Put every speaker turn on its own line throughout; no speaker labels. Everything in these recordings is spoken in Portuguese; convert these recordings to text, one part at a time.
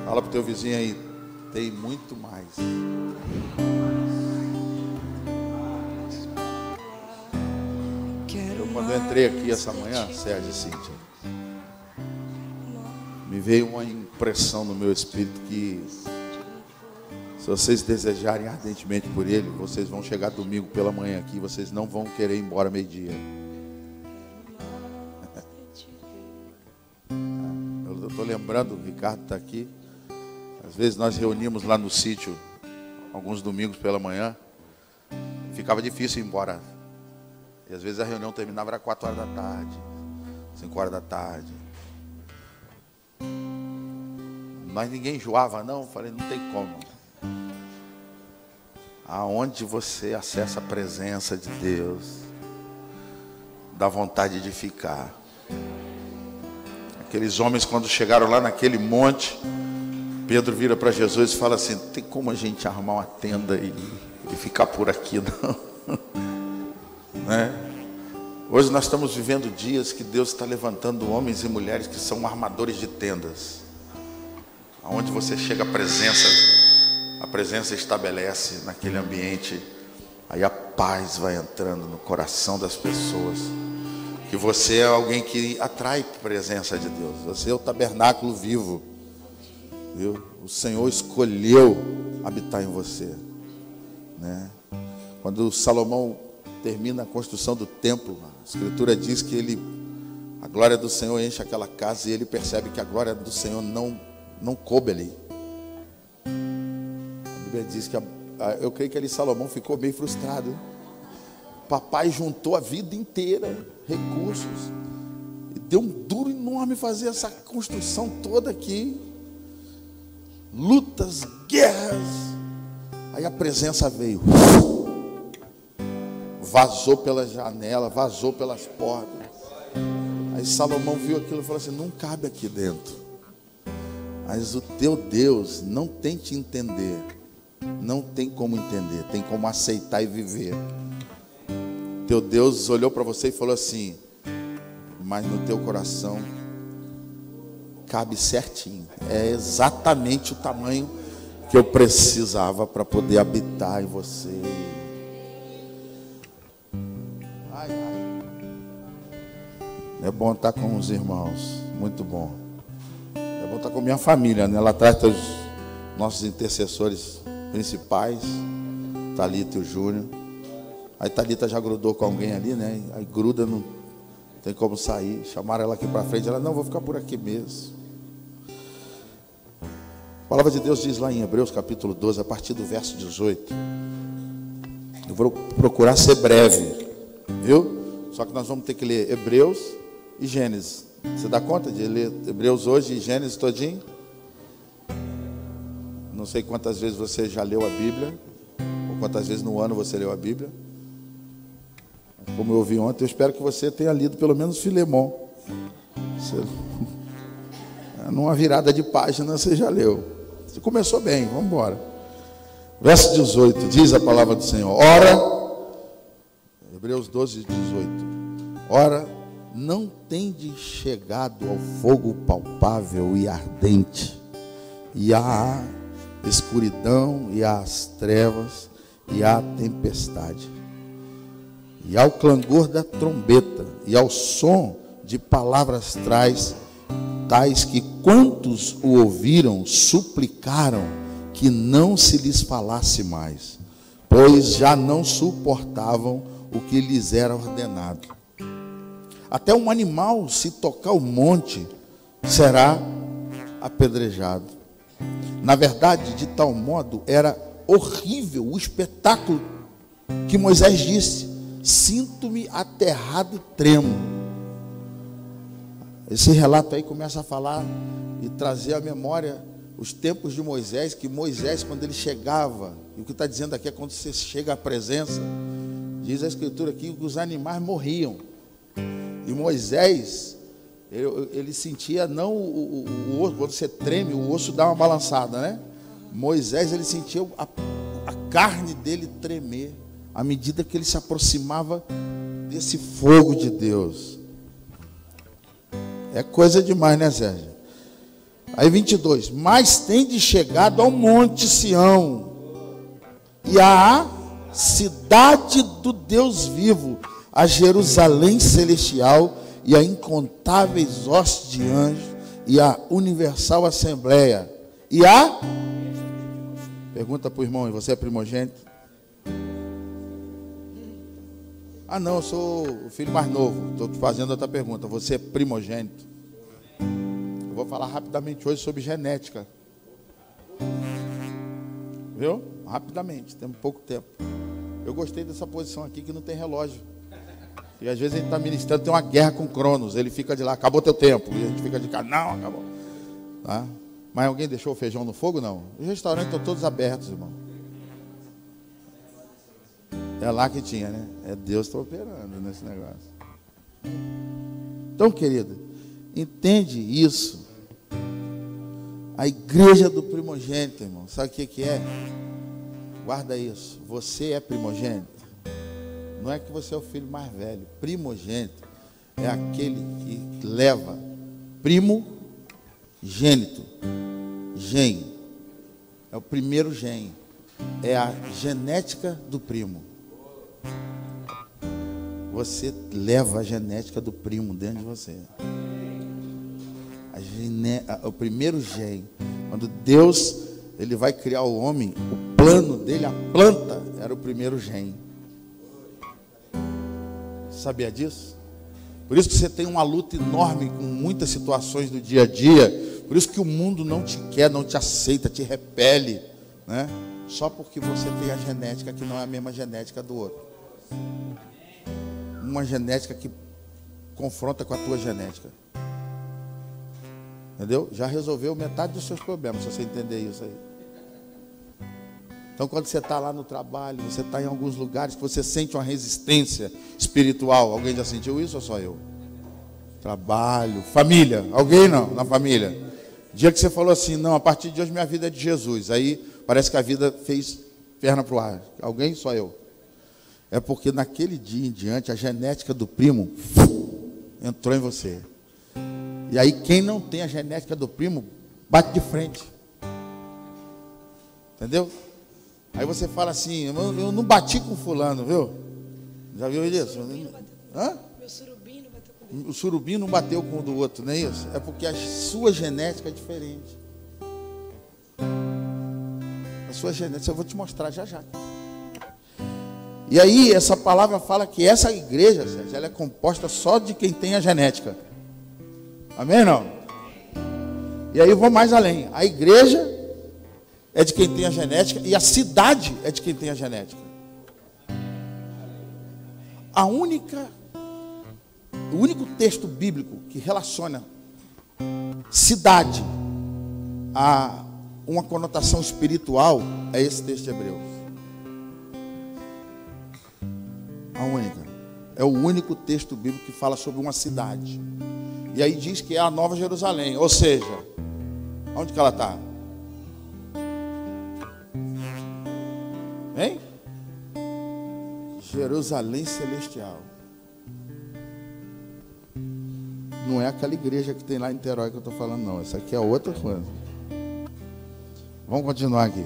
Fala pro teu vizinho aí, tem muito mais. Quando eu entrei aqui essa manhã, Sérgio e Cíntia, me veio uma impressão no meu espírito que, se vocês desejarem ardentemente por ele, vocês vão chegar domingo pela manhã aqui, vocês não vão querer ir embora meio-dia. Eu estou lembrando, o Ricardo está aqui. Às vezes nós reunimos lá no sítio, alguns domingos pela manhã, ficava difícil ir embora. E às vezes a reunião terminava às 4 horas da tarde, 5 horas da tarde. Mas ninguém enjoava, não. Falei, não tem como. Aonde você acessa a presença de Deus, dá vontade de ficar. Aqueles homens, quando chegaram lá naquele monte, Pedro vira para Jesus e fala assim: tem como a gente arrumar uma tenda e ficar por aqui, não? Né? Hoje nós estamos vivendo dias que Deus está levantando homens e mulheres que são armadores de tendas. Aonde você chega, a presença estabelece naquele ambiente. Aí a paz vai entrando no coração das pessoas. Que você é alguém que atrai a presença de Deus. Você é o tabernáculo vivo, viu? O Senhor escolheu habitar em você, né? Quando Salomão termina a construção do templo, a Escritura diz que a glória do Senhor enche aquela casa, e ele percebe que a glória do Senhor não coube ali. A Bíblia diz que eu creio que ali Salomão ficou bem frustrado. Papai juntou a vida inteira, recursos, e deu um duro enorme fazer essa construção toda aqui. Lutas, guerras. Aí a presença veio, vazou pela janela, vazou pelas portas. Aí Salomão viu aquilo e falou assim: não cabe aqui dentro. Mas o teu Deus não tem que entender. Não tem como entender, tem como aceitar e viver. Teu Deus olhou para você e falou assim: mas no teu coração cabe certinho. É exatamente o tamanho que eu precisava para poder habitar em você. Ai, ai. É bom estar com os irmãos, muito bom. É bom estar com minha família, né? Lá atrás tem os nossos intercessores principais, Thalita e o Júnior. Aí Thalita já grudou com alguém ali, né? Aí gruda, não tem como sair. Chamaram ela aqui para frente, ela: não, vou ficar por aqui mesmo. A palavra de Deus diz lá em Hebreus capítulo 12, a partir do verso 18. Eu vou procurar ser breve, viu? Só que nós vamos ter que ler Hebreus e Gênesis. Você dá conta de ler Hebreus hoje e Gênesis todinho? Não sei quantas vezes você já leu a Bíblia, ou quantas vezes no ano você leu a Bíblia. Como eu ouvi ontem, eu espero que você tenha lido pelo menos Filemon. Numa virada de página você já leu. Você começou bem, vamos embora. Verso 18, diz a palavra do Senhor: ora, Hebreus 12, 18. Ora, não tendes chegado ao fogo palpável e ardente, e à escuridão, e às trevas, e à tempestade, e ao clangor da trombeta, e ao som de palavras tais que quantos o ouviram suplicaram que não se lhes falasse mais, pois já não suportavam o que lhes era ordenado. Até um animal, se tocar o monte, será apedrejado. Na verdade, de tal modo era horrível o espetáculo que Moisés disse: sinto-me aterrado e tremo. Esse relato aí começa a falar e trazer à memória os tempos de Moisés, que Moisés, quando ele chegava, e o que está dizendo aqui é quando você chega à presença, diz a Escritura aqui que os animais morriam. E Moisés, ele sentia não o osso, quando você treme, o osso dá uma balançada, né? Moisés, ele sentia a carne dele tremer, à medida que ele se aproximava desse fogo de Deus. É coisa demais, né, Sérgio? Aí 22, mas tende chegado ao monte Sião, e à cidade do Deus vivo, a Jerusalém celestial, e a incontáveis hostes de anjos, e a universal assembleia, e a... Pergunta para o irmão, você é primogênito? Ah não, eu sou o filho mais novo. Estou te fazendo outra pergunta, você é primogênito? Eu vou falar rapidamente hoje sobre genética. Viu? Rapidamente, temos pouco tempo. Eu gostei dessa posição aqui que não tem relógio. E às vezes a gente está ministrando, tem uma guerra com Cronos. Ele fica de lá, acabou teu tempo. E a gente fica de cá, não, acabou. Tá? Mas alguém deixou o feijão no fogo? Não. Os restaurantes estão todos abertos, irmão. É lá que tinha, né? É Deus que está operando nesse negócio. Então, querido, entende isso. A igreja do primogênito, irmão. Sabe o que é? Guarda isso. Você é primogênito. Não é que você é o filho mais velho. Primogênito é aquele que leva primogênito. Gen. É o primeiro gen. É a genética do primo. Você leva a genética do primo dentro de você. O primeiro gen. Quando Deus ele vai criar o homem, o plano dele, a planta, era o primeiro gen. Sabia disso? Por isso que você tem uma luta enorme com muitas situações do dia a dia. Por isso que o mundo não te quer, não te aceita, te repele, né? Só porque você tem a genética que não é a mesma genética do outro. Uma genética que confronta com a tua genética. Entendeu? Já resolveu metade dos seus problemas, se você entender isso aí. Então, quando você está lá no trabalho, você está em alguns lugares que você sente uma resistência espiritual. Alguém já sentiu isso ou só eu? Trabalho, família. Alguém não, na família. Dia que você falou assim, não, a partir de hoje minha vida é de Jesus. Aí parece que a vida fez perna para o ar. Alguém? Só eu. É porque naquele dia em diante, a genética do primo entrou em você. E aí quem não tem a genética do primo, bate de frente. Entendeu? Aí você fala assim, eu não bati com fulano, viu? Já viu isso? Hã? Meu surubim não bateu com o surubim não bateu com o do outro, não é isso? É porque a sua genética é diferente. A sua genética, eu vou te mostrar já já. E aí essa palavra fala que essa igreja, Sérgio, ela é composta só de quem tem a genética. Amém, não? E aí eu vou mais além. A igreja é de quem tem a genética e a cidade é de quem tem a genética. O único texto bíblico que relaciona cidade a uma conotação espiritual é esse texto de Hebreus. A única. É o único texto bíblico que fala sobre uma cidade. E aí diz que é a Nova Jerusalém. Ou seja, onde que ela está? Hein? Jerusalém celestial. Não é aquela igreja que tem lá em Niterói que eu estou falando, não. Essa aqui é outra coisa. Vamos continuar aqui.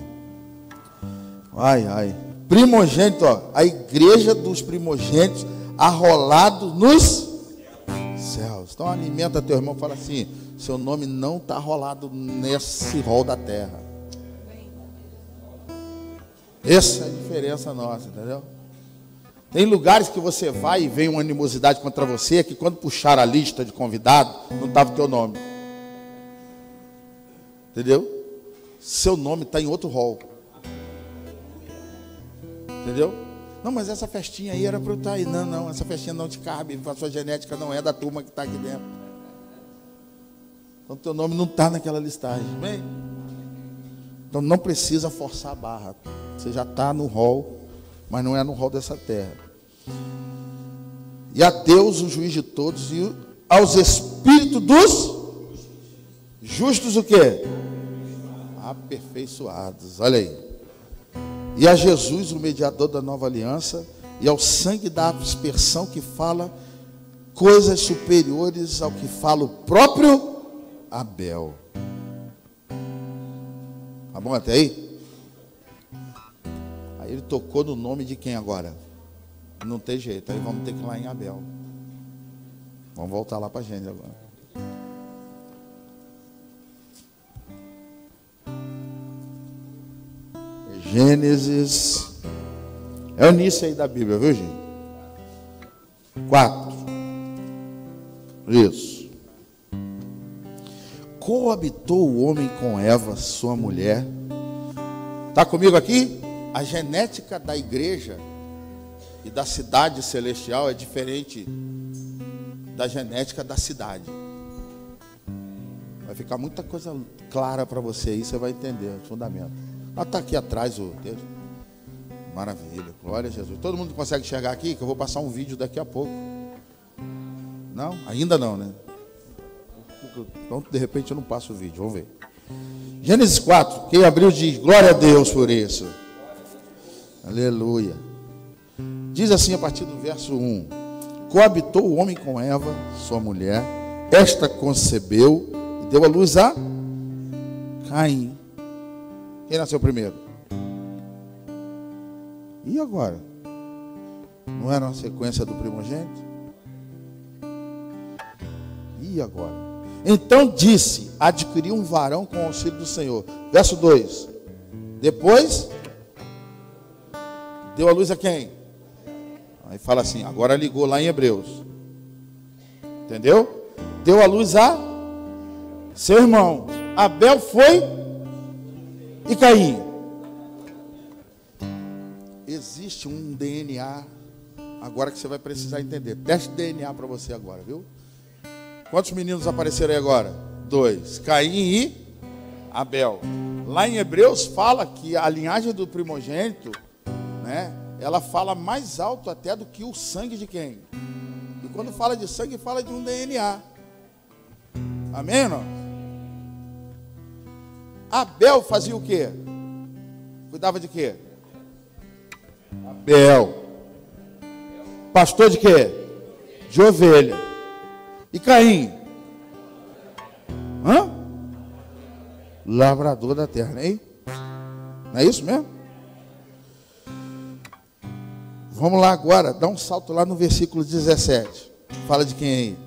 Ai. Primogênito, ó, a igreja dos primogênitos arrolados nos céus. Então alimenta teu irmão, fala assim, seu nome não está arrolado nesse rol da terra. Essa é a diferença nossa, entendeu? Tem lugares que você vai e vem uma animosidade contra você, que quando puxar a lista de convidados, não estava o teu nome. Entendeu? Seu nome está em outro rol. Entendeu? Não, mas essa festinha aí era para eu estar aí. Não, essa festinha não te cabe. A sua genética não é da turma que está aqui dentro. Então teu nome não está naquela listagem. Bem? Então não precisa forçar a barra. Você já está no rol, mas não é no rol dessa terra. E a Deus, o juiz de todos, e aos espíritos dos justos o quê? Aperfeiçoados. Olha aí. E a Jesus, o mediador da nova aliança, e ao sangue da aspersão que fala coisas superiores ao que fala o próprio Abel. bom até aí? Aí ele tocou no nome de quem agora? Não tem jeito, aí vamos ter que ir lá em Abel. Vamos voltar lá para a gente agora. Gênesis. É o início aí da Bíblia, viu, gente? 4. Isso. Coabitou o homem com Eva, sua mulher. Está comigo aqui? A genética da igreja e da cidade celestial é diferente da genética da cidade. Vai ficar muita coisa clara para você aí, você vai entender o fundamento. Está aqui atrás o texto. Maravilha, glória a Jesus. Todo mundo consegue enxergar aqui? Que eu vou passar um vídeo daqui a pouco. Não? Ainda não, né? Então, de repente, eu não passo o vídeo. Vamos ver. Gênesis 4. Quem abriu diz, glória a Deus por isso. Aleluia. Diz assim a partir do verso 1. Coabitou o homem com Eva, sua mulher. Esta concebeu e deu à luz a Caim. Quem nasceu primeiro? E agora? Não era uma sequência do primogênito? E agora? Então disse, adquiriu um varão com o auxílio do Senhor. Verso 2. Depois, deu à luz a quem? Aí fala assim, agora ligou lá em Hebreus. Entendeu? Deu à luz a seu irmão. Abel foi e Caim. Existe um DNA, agora que você vai precisar entender. Teste DNA para você agora, viu? Quantos meninos apareceram aí agora? 2. Caim e Abel. Lá em Hebreus fala que a linhagem do primogênito, né, ela fala mais alto até do que o sangue de quem? E quando fala de sangue, fala de um DNA. Amém, não? Abel fazia o quê? Cuidava de quê? Abel. Pastor de quê? De ovelha. E Caim? Hã? Lavrador da terra, não é? Não é isso mesmo? Vamos lá agora, dá um salto lá no versículo 17. Fala de quem aí?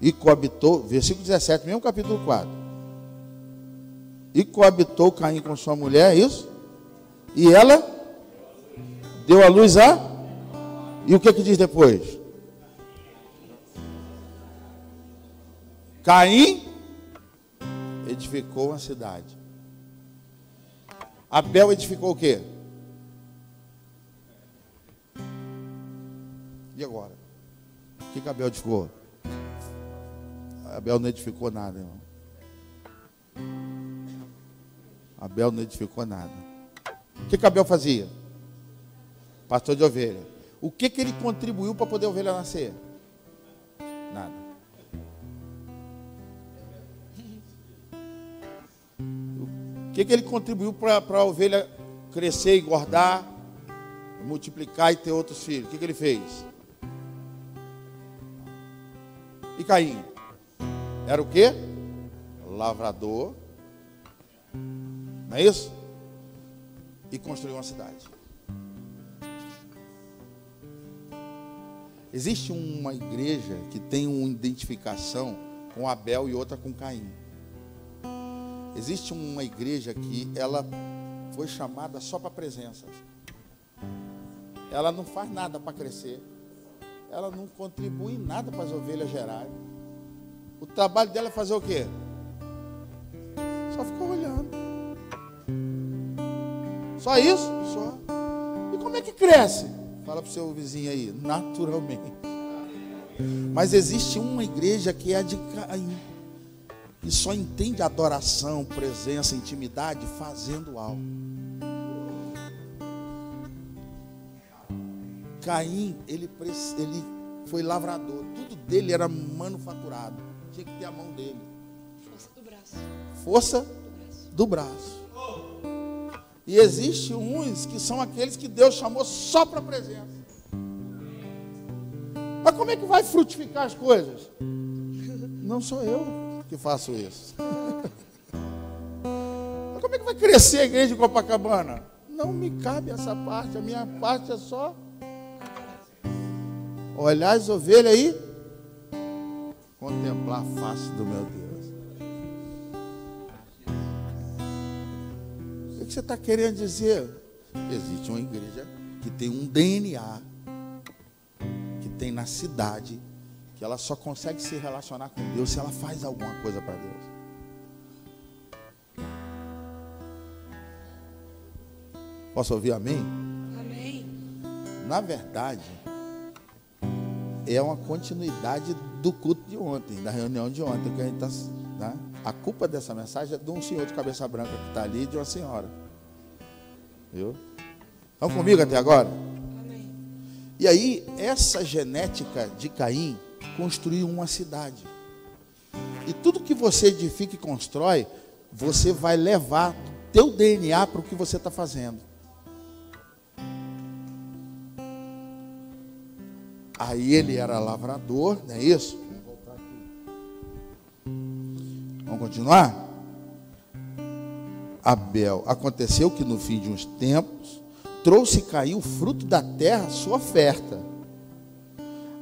E coabitou, versículo 17, mesmo capítulo 4. E coabitou Caim com sua mulher, é isso? E ela deu à luz a... E o que diz depois? Caim edificou uma cidade. Abel edificou o quê? E agora? O que Abel edificou? Abel não edificou nada, irmão. Abel não edificou nada. O que Abel fazia? Pastor de ovelha. O que ele contribuiu para poder a ovelha nascer? Nada. O que ele contribuiu para a ovelha crescer, engordar, multiplicar e ter outros filhos? O que ele fez? E Caim? Era o quê? Lavrador. Não é isso? E construiu uma cidade. Existe uma igreja que tem uma identificação com Abel e outra com Caim. Existe uma igreja que ela foi chamada só para a presença. Ela não faz nada para crescer. Ela não contribui em nada para as ovelhas gerarem. O trabalho dela é fazer o quê? Só ficar olhando. Só isso? Só. E como é que cresce? Fala para o seu vizinho aí, naturalmente. Mas existe uma igreja que é a de Caim, que só entende adoração, presença, intimidade, fazendo algo. Caim, ele foi lavrador, tudo dele era manufaturado, tinha que ter a mão dele.
Força do braço.
Força do braço. E existe uns que são aqueles que Deus chamou só para a presença. Mas como é que vai frutificar as coisas? Não sou eu. que faço isso. Mas como é que vai crescer a igreja de Copacabana? Não me cabe essa parte, a minha parte é só olhar as ovelhas aí, contemplar a face do meu Deus. O que você está querendo dizer? Existe uma igreja que tem um DNA, que tem na cidade, que ela só consegue se relacionar com Deus se ela faz alguma coisa para Deus. Posso ouvir amém?
Amém.
Na verdade, é uma continuidade do culto de ontem, da reunião de ontem, que a gente está, né? A culpa dessa mensagem é de um senhor de cabeça branca que está ali e de uma senhora. Viu? Estão comigo até agora?
Amém.
E aí, essa genética de Caim construiu uma cidade. E tudo que você edifica e constrói, você vai levar teu DNA para o que você está fazendo. Aí ele era lavrador, não é isso? Vamos continuar? Abel, aconteceu que no fim de uns tempos, trouxe Caim o fruto da terra, sua oferta.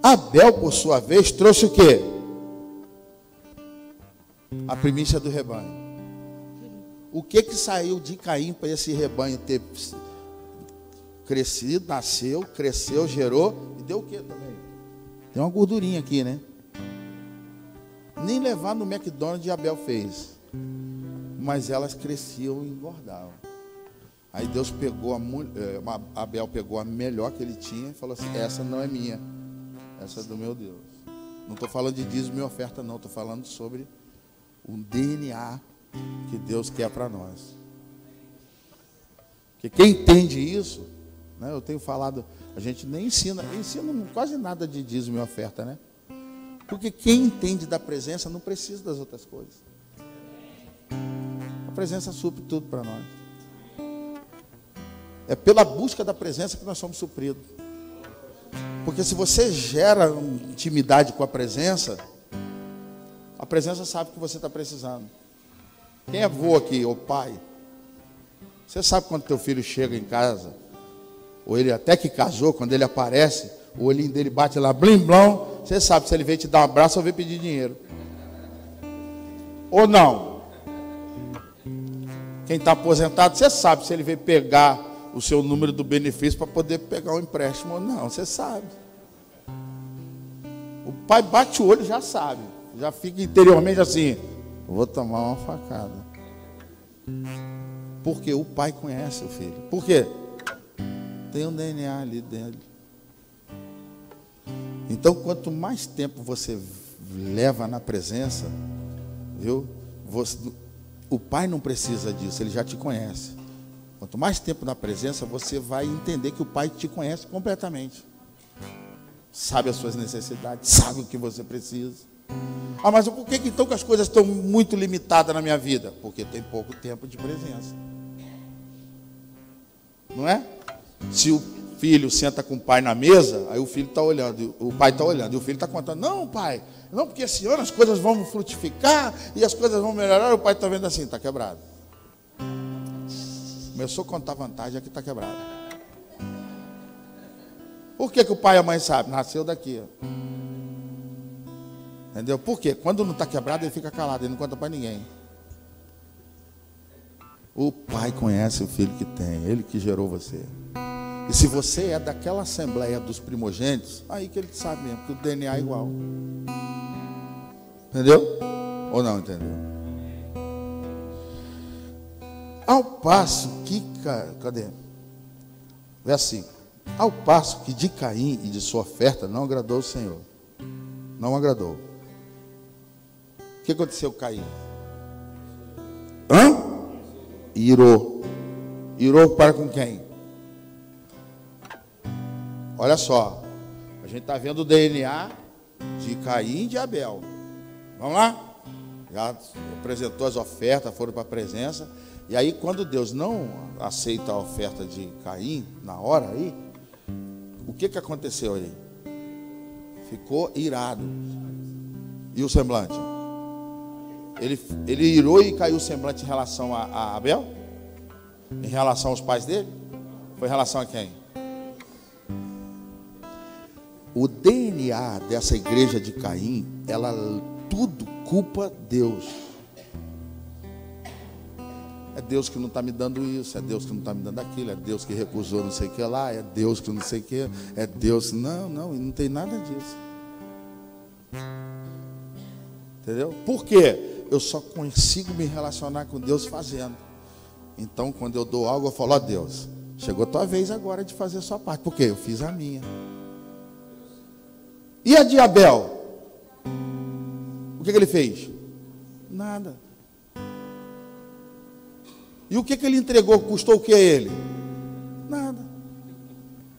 Abel, por sua vez, trouxe o quê? A primícia do rebanho. O que saiu de Caim para esse rebanho ter crescido, nasceu, cresceu, gerou e deu o que também? Tem uma gordurinha aqui, né? Nem levar no McDonald's Abel fez. Mas elas cresciam e engordavam. Aí Deus pegou Abel pegou a melhor que ele tinha e falou assim: essa não é minha, essa é do meu Deus. Não estou falando de dízimo e oferta, não. Estou falando sobre um DNA que Deus quer para nós. Porque quem entende isso, né, eu tenho falado, a gente nem ensina quase nada de dízimo e oferta, né? Porque quem entende da presença não precisa das outras coisas. A presença supre tudo para nós. É pela busca da presença que nós somos supridos. Porque se você gera intimidade com a presença sabe o que você está precisando. Quem é avô aqui, ou pai? Você sabe quando teu filho chega em casa, ou ele até que casou, quando ele aparece, o olhinho dele bate lá, blim blão, você sabe se ele veio te dar um abraço ou veio pedir dinheiro. Ou não? Quem está aposentado, você sabe se ele veio pegar o seu número do benefício para poder pegar um empréstimo ou não, você sabe. O pai bate o olho e já sabe, já fica interiormente assim: vou tomar uma facada. Porque o pai conhece o filho. Por quê? Tem um DNA ali dentro. Então, quanto mais tempo você leva na presença, viu? O pai não precisa disso, ele já te conhece. Quanto mais tempo na presença, você vai entender que o pai te conhece completamente. Sabe as suas necessidades, sabe o que você precisa. Ah, mas por que então que as coisas estão muito limitadas na minha vida? Porque tem pouco tempo de presença. Não é? Se o filho senta com o pai na mesa, aí o filho está olhando, o pai está olhando, e o filho está contando: não, pai, não, porque esse ano as coisas vão frutificar e as coisas vão melhorar. O pai está vendo assim: está quebrado. Começou a contar vantagem, aqui está quebrado. Por que o pai e a mãe sabem? Nasceu daqui, ó. Entendeu? Por quê? Quando não está quebrado, ele fica calado, ele não conta para ninguém. O pai conhece o filho que tem, ele que gerou você. E se você é daquela assembleia dos primogênitos, aí que ele sabe mesmo, que o DNA é igual. Entendeu? Ou não entendeu? Ao passo que, cadê? Verso 5. Ao passo que de Caim e de sua oferta não agradou o Senhor. Não agradou. O que aconteceu com Caim? Irou. Irou para com quem? Olha só. A gente está vendo o DNA de Caim e de Abel. Vamos lá? Já apresentou as ofertas, foram para a presença. E aí, quando Deus não aceita a oferta de Caim, na hora aí, o que aconteceu aí? Ficou irado. E o semblante? Ele irou e caiu o semblante em relação a Abel? Em relação aos pais dele? Foi em relação a quem? O DNA dessa igreja de Caim, ela tudo culpa Deus. É Deus que não está me dando isso, é Deus que não está me dando aquilo, é Deus que recusou não sei o que lá, é Deus que não sei o que, é Deus. Não tem nada disso. Entendeu? Por quê? Eu só consigo me relacionar com Deus fazendo. Então, quando eu dou algo, eu falo: ó Deus, chegou a tua vez agora de fazer a sua parte. Por quê? Eu fiz a minha. E a de Abel? O que ele fez? Nada. E o que ele entregou? Custou o que a ele? Nada.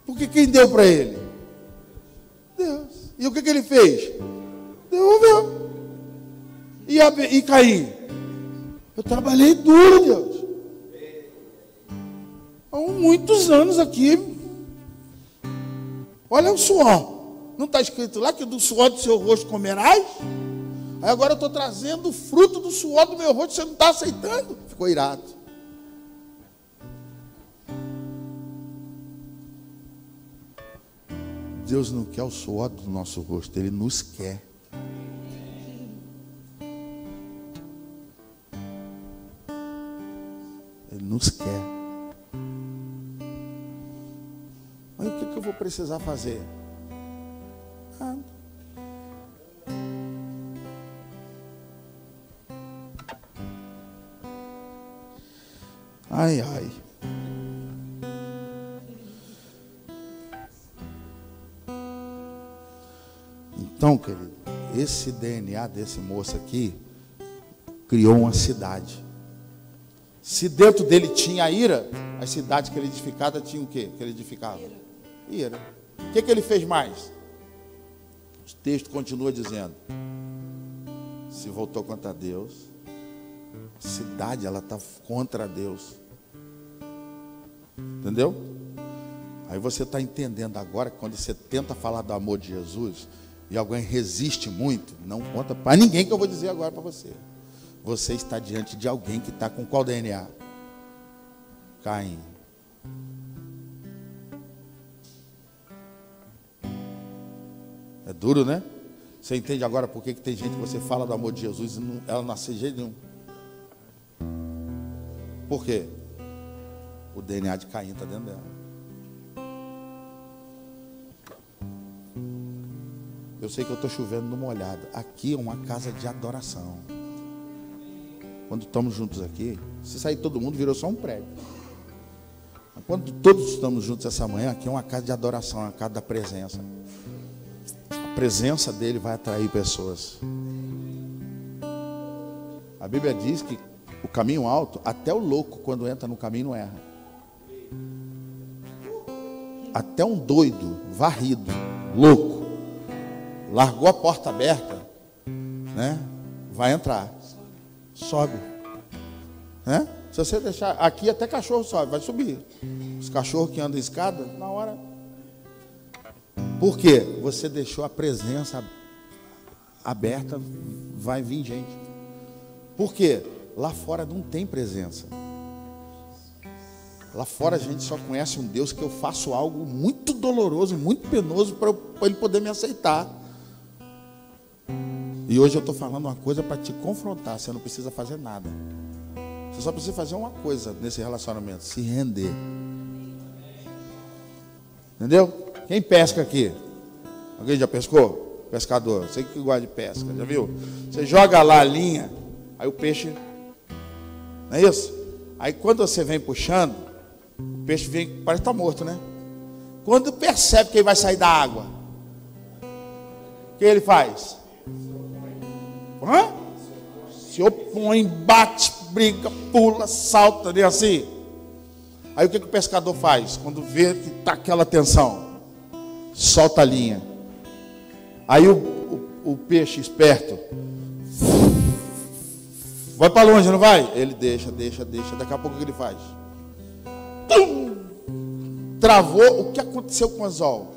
Porque quem deu para ele? Deus. E o que ele fez? Devolveu. E Caim? Eu trabalhei duro, Deus. Há muitos anos aqui. Olha o suor. Não está escrito lá que do suor do seu rosto comerás? Aí agora eu estou trazendo o fruto do suor do meu rosto, você não está aceitando? Ficou irado. Deus não quer o suor do nosso rosto, Ele nos quer. Ele nos quer. Mas o que eu vou precisar fazer? Nada. Ai, ai. Então, querido, esse DNA desse moço aqui criou uma cidade. Se dentro dele tinha ira, as cidades que ele edificava tinham o quê? Que ele edificava? Ira. O que ele fez mais? O texto continua dizendo: se voltou contra Deus, a cidade ela está contra Deus. Entendeu? Aí você está entendendo agora que quando você tenta falar do amor de Jesus e alguém resiste muito, não conta para ninguém que eu vou dizer agora para você. Você está diante de alguém que está com qual DNA? Caim. É duro, né? Você entende agora por que tem gente que você fala do amor de Jesus e não, ela não nasce de jeito nenhum? Por quê? O DNA de Caim está dentro dela. Eu sei que eu estou chovendo no molhado. Aqui é uma casa de adoração. Quando estamos juntos aqui, se sair todo mundo, virou só um prédio. Mas quando todos estamos juntos essa manhã, aqui é uma casa de adoração, uma casa da presença. A presença dele vai atrair pessoas. A Bíblia diz que o caminho alto, até o louco, quando entra no caminho, não erra. Até um doido, varrido, louco, largou a porta aberta, né? Vai entrar. Sobe. Né? Se você deixar, aqui até cachorro sobe, vai subir. Os cachorros que andam em escada, na hora. Por quê? Você deixou a presença aberta, vai vir gente. Por quê? Lá fora não tem presença. Lá fora a gente só conhece um Deus que eu faço algo muito doloroso, muito penoso para Ele poder me aceitar. E hoje eu estou falando uma coisa para te confrontar. Você não precisa fazer nada. Você só precisa fazer uma coisa nesse relacionamento: se render. Entendeu? Quem pesca aqui? Alguém já pescou? Pescador, você que gosta de pesca, já viu? Você joga lá a linha, aí o peixe, não é isso? Aí quando você vem puxando, o peixe vem, parece que está morto, né? Quando percebe que ele vai sair da água, o que ele faz? Se opõe, bate, briga, pula, salta, né, assim. Aí o que o pescador faz? Quando vê que está aquela tensão, solta a linha. Aí o peixe esperto vai para longe, não vai? Ele deixa. Daqui a pouco o que ele faz? Travou. O que aconteceu com o anzol?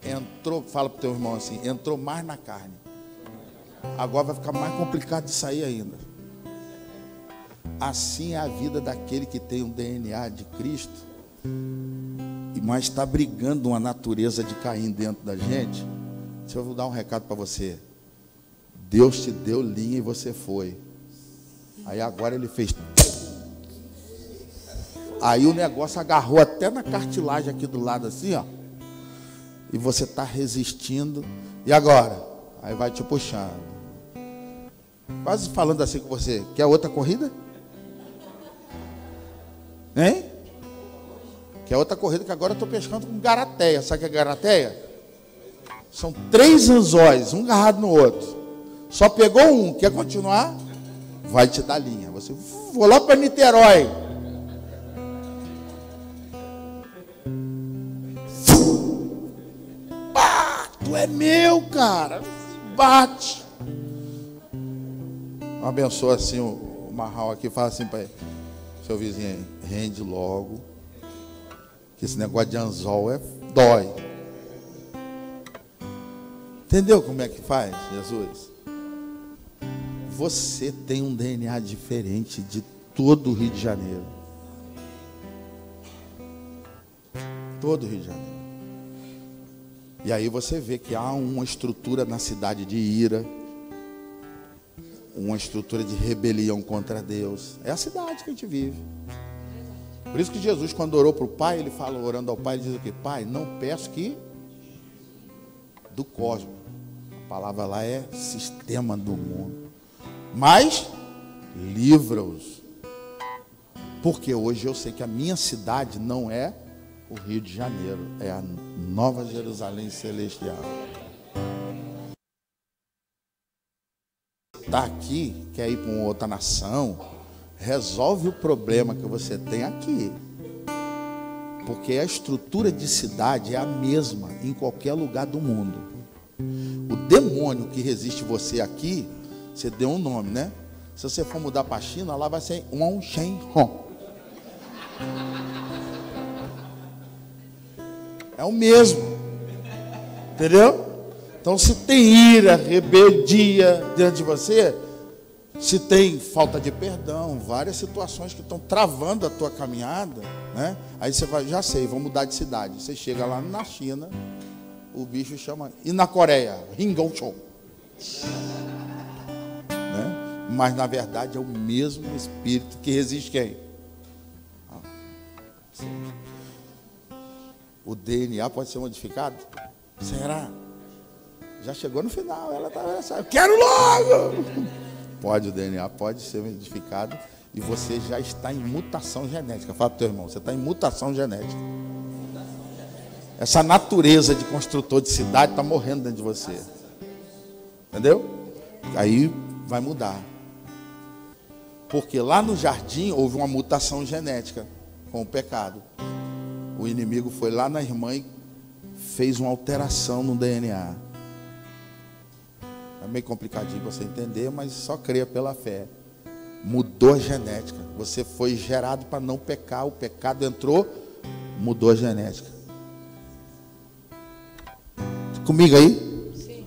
Entrou, fala para o teu irmão assim, entrou mais na carne. Agora vai ficar mais complicado de sair ainda. Assim é a vida daquele que tem o DNA de Cristo, mas está brigando uma natureza de Caim dentro da gente. Deixa eu dar um recado para você. Deus te deu linha e você foi. Aí agora ele fez. Aí o negócio agarrou até na cartilagem aqui do lado assim, ó. E você está resistindo. E agora? Aí vai te puxando. Quase falando assim com você. Quer outra corrida? Hein? Quer outra corrida que agora eu estou pescando com garateia. Sabe o que é garateia? São 3 anzóis, um agarrado no outro. Só pegou um. Quer continuar? Vai te dar linha. Você vou lá para Niterói. Tu é meu, cara. Bate. Abençoa assim o Marral aqui. Fala assim para ele. Seu vizinho aí. Rende logo. Que esse negócio de anzol dói. Entendeu como é que faz, Jesus? Você tem um DNA diferente de todo o Rio de Janeiro. Todo o Rio de Janeiro. E aí você vê que há uma estrutura na cidade de ira, uma estrutura de rebelião contra Deus. É a cidade que a gente vive. Por isso que Jesus, quando orou para o Pai, ele fala, orando ao Pai, ele diz o quê? Pai, não peço que do cosmos. A palavra lá é sistema do mundo. Mas livra-os. Porque hoje eu sei que a minha cidade não é o Rio de Janeiro, é a Nova Jerusalém Celestial. Está aqui, quer ir para uma outra nação, resolve o problema que você tem aqui. Porque a estrutura de cidade é a mesma em qualquer lugar do mundo. O demônio que resiste você aqui, você deu um nome, né? Se você for mudar para a China, lá vai ser Wang Shen Hong. É o mesmo. Entendeu? Então, se tem ira, rebeldia diante de você, se tem falta de perdão, várias situações que estão travando a tua caminhada, né? Aí você vai, já sei, vou mudar de cidade. Você chega lá na China, o bicho chama. E na Coreia? Ringong-chon. Né? Mas na verdade é o mesmo espírito que resiste quem? O DNA pode ser modificado? Será? Já chegou no final, ela está eu quero logo! Pode, o DNA pode ser modificado e você já está em mutação genética. Fala para o teu irmão, você está em mutação genética. Essa natureza de construtor de cidade está morrendo dentro de você. Entendeu? Aí vai mudar. Porque lá no jardim houve uma mutação genética com o pecado. O inimigo foi lá na irmã e fez uma alteração no DNA. É meio complicadinho você entender, mas só creia pela fé. Mudou a genética. Você foi gerado para não pecar. O pecado entrou, mudou a genética. Comigo aí? Sim.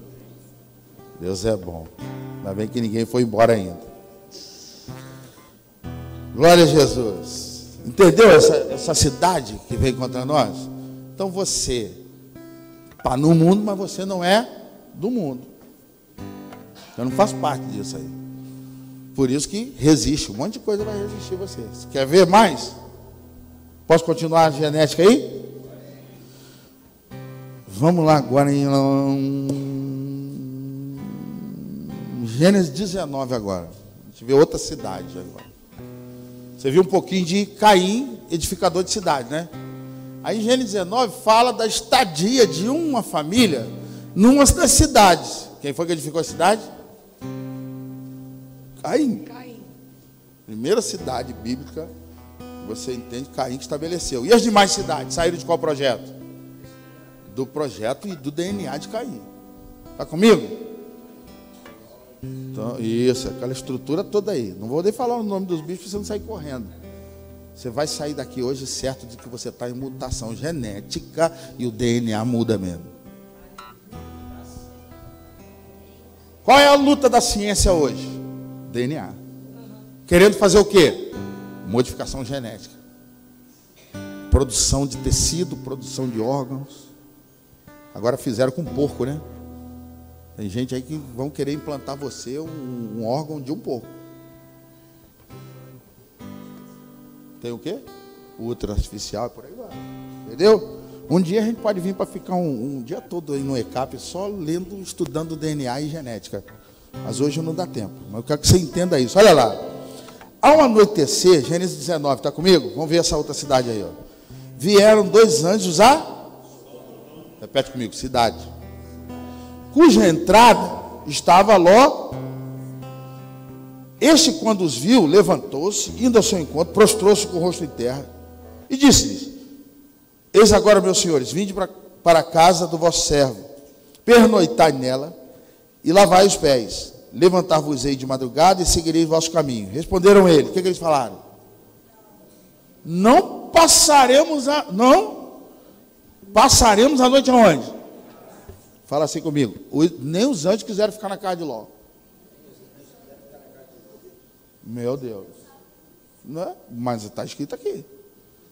Deus é bom. Ainda bem que ninguém foi embora ainda. Glória a Jesus. Entendeu essa cidade que veio contra nós? Então você está no mundo, mas você não é do mundo. Eu não faço parte disso aí. Por isso que resiste. Um monte de coisa vai resistir você. Você quer ver mais? Posso continuar a genética aí? Vamos lá agora em Gênesis 19 agora. A gente vê outra cidade agora. Você viu um pouquinho de Caim, edificador de cidade, né? Aí em Gênesis 19 fala da estadia de uma família numa das cidades. Quem foi que edificou a cidade? Caim. Primeira cidade bíblica, você entende, Caim que estabeleceu. E as demais cidades saíram de qual projeto? Do projeto e do DNA de Caim. Está comigo? Então, isso, aquela estrutura toda aí. Não vou nem falar o nome dos bichos para você não sair correndo. Você vai sair daqui hoje certo de que você está em mutação genética e o DNA muda mesmo. Qual é a luta da ciência hoje? DNA. Querendo fazer o quê? Modificação genética. Produção de tecido, produção de órgãos. Agora fizeram com porco, né? Tem gente aí que vão querer implantar você um órgão de um porco. Tem o quê? Útero artificial e por aí vai. Entendeu? Um dia a gente pode vir para ficar um dia todo aí no ECAP só lendo, estudando DNA e genética. Mas hoje não dá tempo. Mas eu quero que você entenda isso. Olha lá. Ao anoitecer, Gênesis 19, está comigo? Vamos ver essa outra cidade aí. Ó. Vieram 2 anjos repete comigo, cidade. Cuja entrada estava Ló. Este, quando os viu, levantou-se, indo ao seu encontro, prostrou-se com o rosto em terra e disse-lhes: eis agora, meus senhores, vinde para a casa do vosso servo, pernoitai nela e lavai os pés. Levantar-vos-ei de madrugada e seguirei o vosso caminho. Responderam ele. O que eles falaram? Não passaremos a noite aonde? Fala assim comigo. Nem os anjos quiseram ficar na casa de Ló. Meu Deus. Não é? Mas está escrito aqui.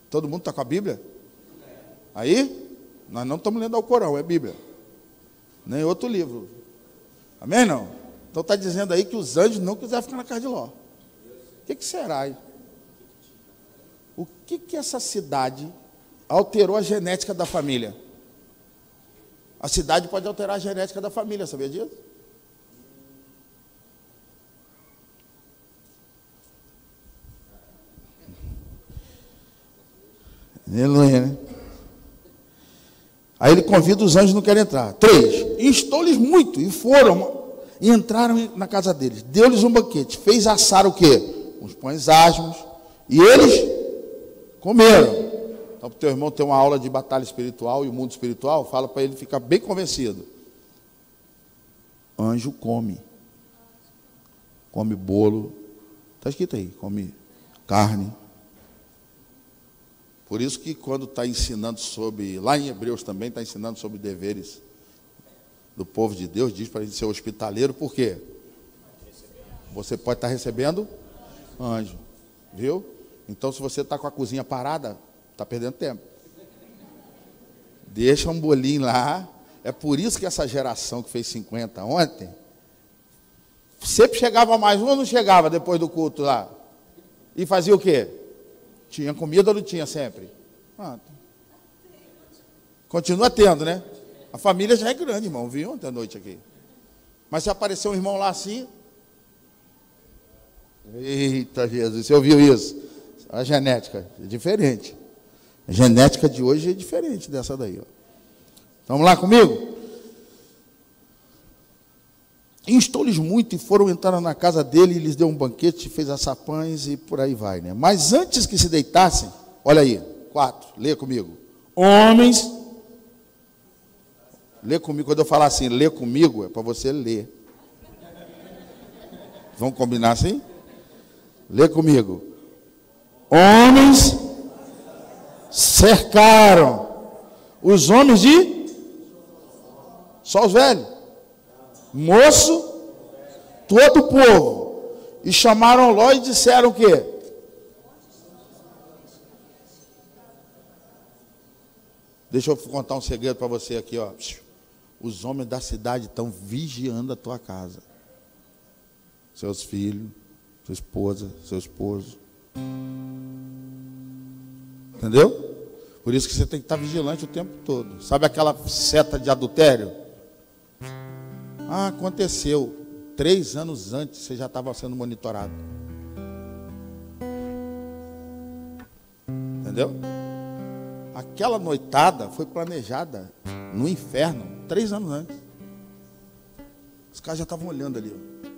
Todo mundo está com a Bíblia? Aí, nós não estamos lendo ao Corão, é Bíblia. Nem outro livro. Amém, não? Então está dizendo aí que os anjos não quiseram ficar na casa de Ló. O que será aí? O que essa cidade alterou a genética da família? A cidade pode alterar a genética da família, sabia disso? Aleluia, né? Aí ele convida os anjos, não querem entrar. 3, instou-lhes muito e foram, e entraram na casa deles. Deu-lhes um banquete, fez assar o quê? Uns pães asmos, e eles comeram. Então, para o teu irmão ter uma aula de batalha espiritual e o mundo espiritual, fala para ele ficar bem convencido. Anjo come bolo, está escrito aí, come carne. Por isso que quando está ensinando sobre, lá em Hebreus também está ensinando sobre deveres do povo de Deus, diz para a gente ser hospitaleiro, por quê? Você pode estar recebendo anjo, viu? Então, se você está com a cozinha parada, está perdendo tempo. Deixa um bolinho lá. É por isso que essa geração que fez 50 ontem, sempre chegava mais um ou não chegava depois do culto lá? E fazia o quê? Tinha comida ou não tinha sempre? Continua tendo, né? A família já é grande, irmão. Vi ontem à noite aqui. Mas se aparecer um irmão lá assim... Eita, Jesus, você ouviu isso? A genética é diferente. A genética de hoje é diferente dessa daí. Ó. Vamos lá comigo? Instou-lhes muito e foram entrar na casa dele e lhes deu um banquete, fez assar pães e por aí vai, né? Mas antes que se deitassem, olha aí, 4, lê comigo. Homens, lê comigo, quando eu falar assim, lê comigo, é para você ler. Vamos combinar assim? Lê comigo. Homens cercaram os homens de... Só os velhos. Moço, todo o povo, e chamaram Ló e disseram o quê? Deixa eu contar um segredo para você aqui, ó. Os homens da cidade estão vigiando a tua casa. Seus filhos, sua esposa, seu esposo. Entendeu? Por isso que você tem que estar vigilante o tempo todo. Sabe aquela seta de adultério? Aconteceu. 3 anos antes você já estava sendo monitorado. Entendeu? Aquela noitada foi planejada no inferno 3 anos antes. Os caras já estavam olhando ali. Ó.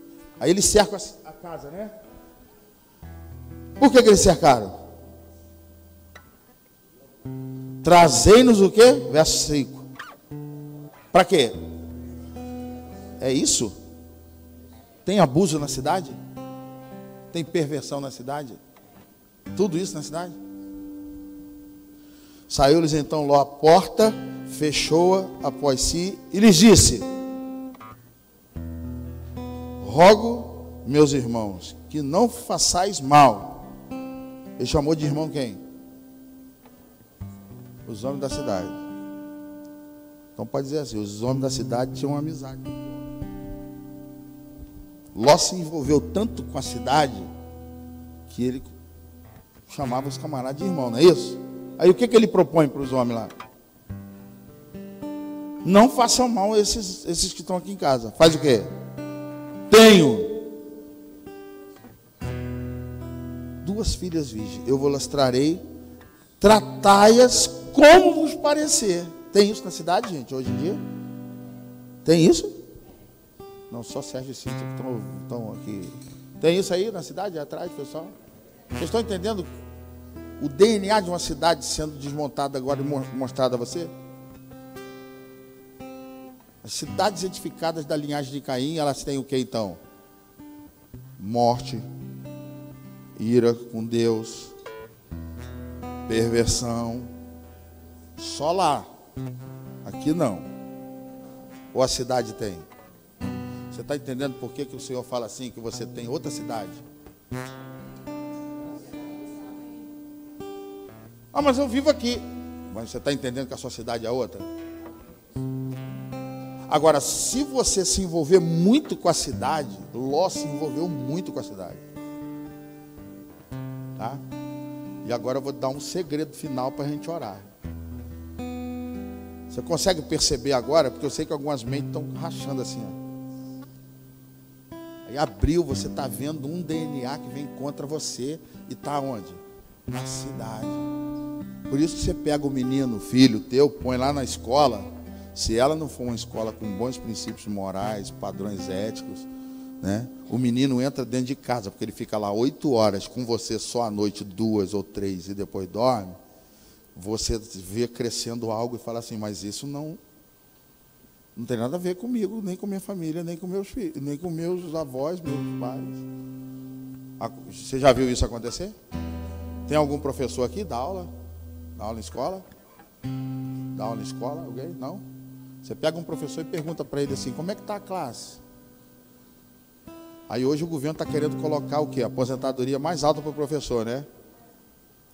Aí eles cercam a casa, né? Por que eles cercaram? Trazei-nos o quê? Verso 5. Para quê? É isso? Tem abuso na cidade? Tem perversão na cidade? Tudo isso na cidade? Saiu-lhes então Ló à porta, fechou-a após si e lhes disse: rogo, meus irmãos, que não façais mal. Ele chamou de irmão quem? Os homens da cidade. Então pode dizer assim, os homens da cidade tinham uma amizade. Ló se envolveu tanto com a cidade que ele chamava os camaradas de irmão, não é isso? Aí o que ele propõe para os homens lá? Não façam mal a esses que estão aqui em casa. Faz o quê? Tenho 2 filhas virgens, eu vou las trarei, tratai-as como vos parecer. Tem isso na cidade, gente, hoje em dia? Tem isso? Não, só Sérgio e Cíntia que estão aqui. Tem isso aí na cidade, atrás, pessoal? Vocês estão entendendo o DNA de uma cidade sendo desmontada agora e mostrado a você? As cidades edificadas da linhagem de Caim, elas têm o que então? Morte, ira com Deus, perversão. Só lá. Aqui não. Ou a cidade tem? Você está entendendo por que o Senhor fala assim, que você tem outra cidade? Ah, mas eu vivo aqui. Mas você está entendendo que a sua cidade é outra? Agora, se você se envolver muito com a cidade, Ló se envolveu muito com a cidade. Tá? E agora eu vou dar um segredo final para a gente orar. Você consegue perceber agora? Porque eu sei que algumas mentes estão rachando assim. Ó. Aí abriu, você está vendo um DNA que vem contra você e está onde? Na cidade. Por isso que você pega o menino, o filho teu, põe lá na escola. Se ela não for uma escola com bons princípios morais, padrões éticos, né? O menino entra dentro de casa, porque ele fica lá 8 horas com você só à noite, 2 ou 3 e depois dorme. Você vê crescendo algo e fala assim, mas isso não tem nada a ver comigo, nem com minha família, nem com meus filhos, nem com meus avós, meus pais. Você já viu isso acontecer? Tem algum professor aqui? Dá aula? Dá aula em escola? Dá aula em escola? Alguém? Não? Você pega um professor e pergunta para ele assim, como é que está a classe? Aí hoje o governo está querendo colocar o quê? A aposentadoria mais alta para o professor, né?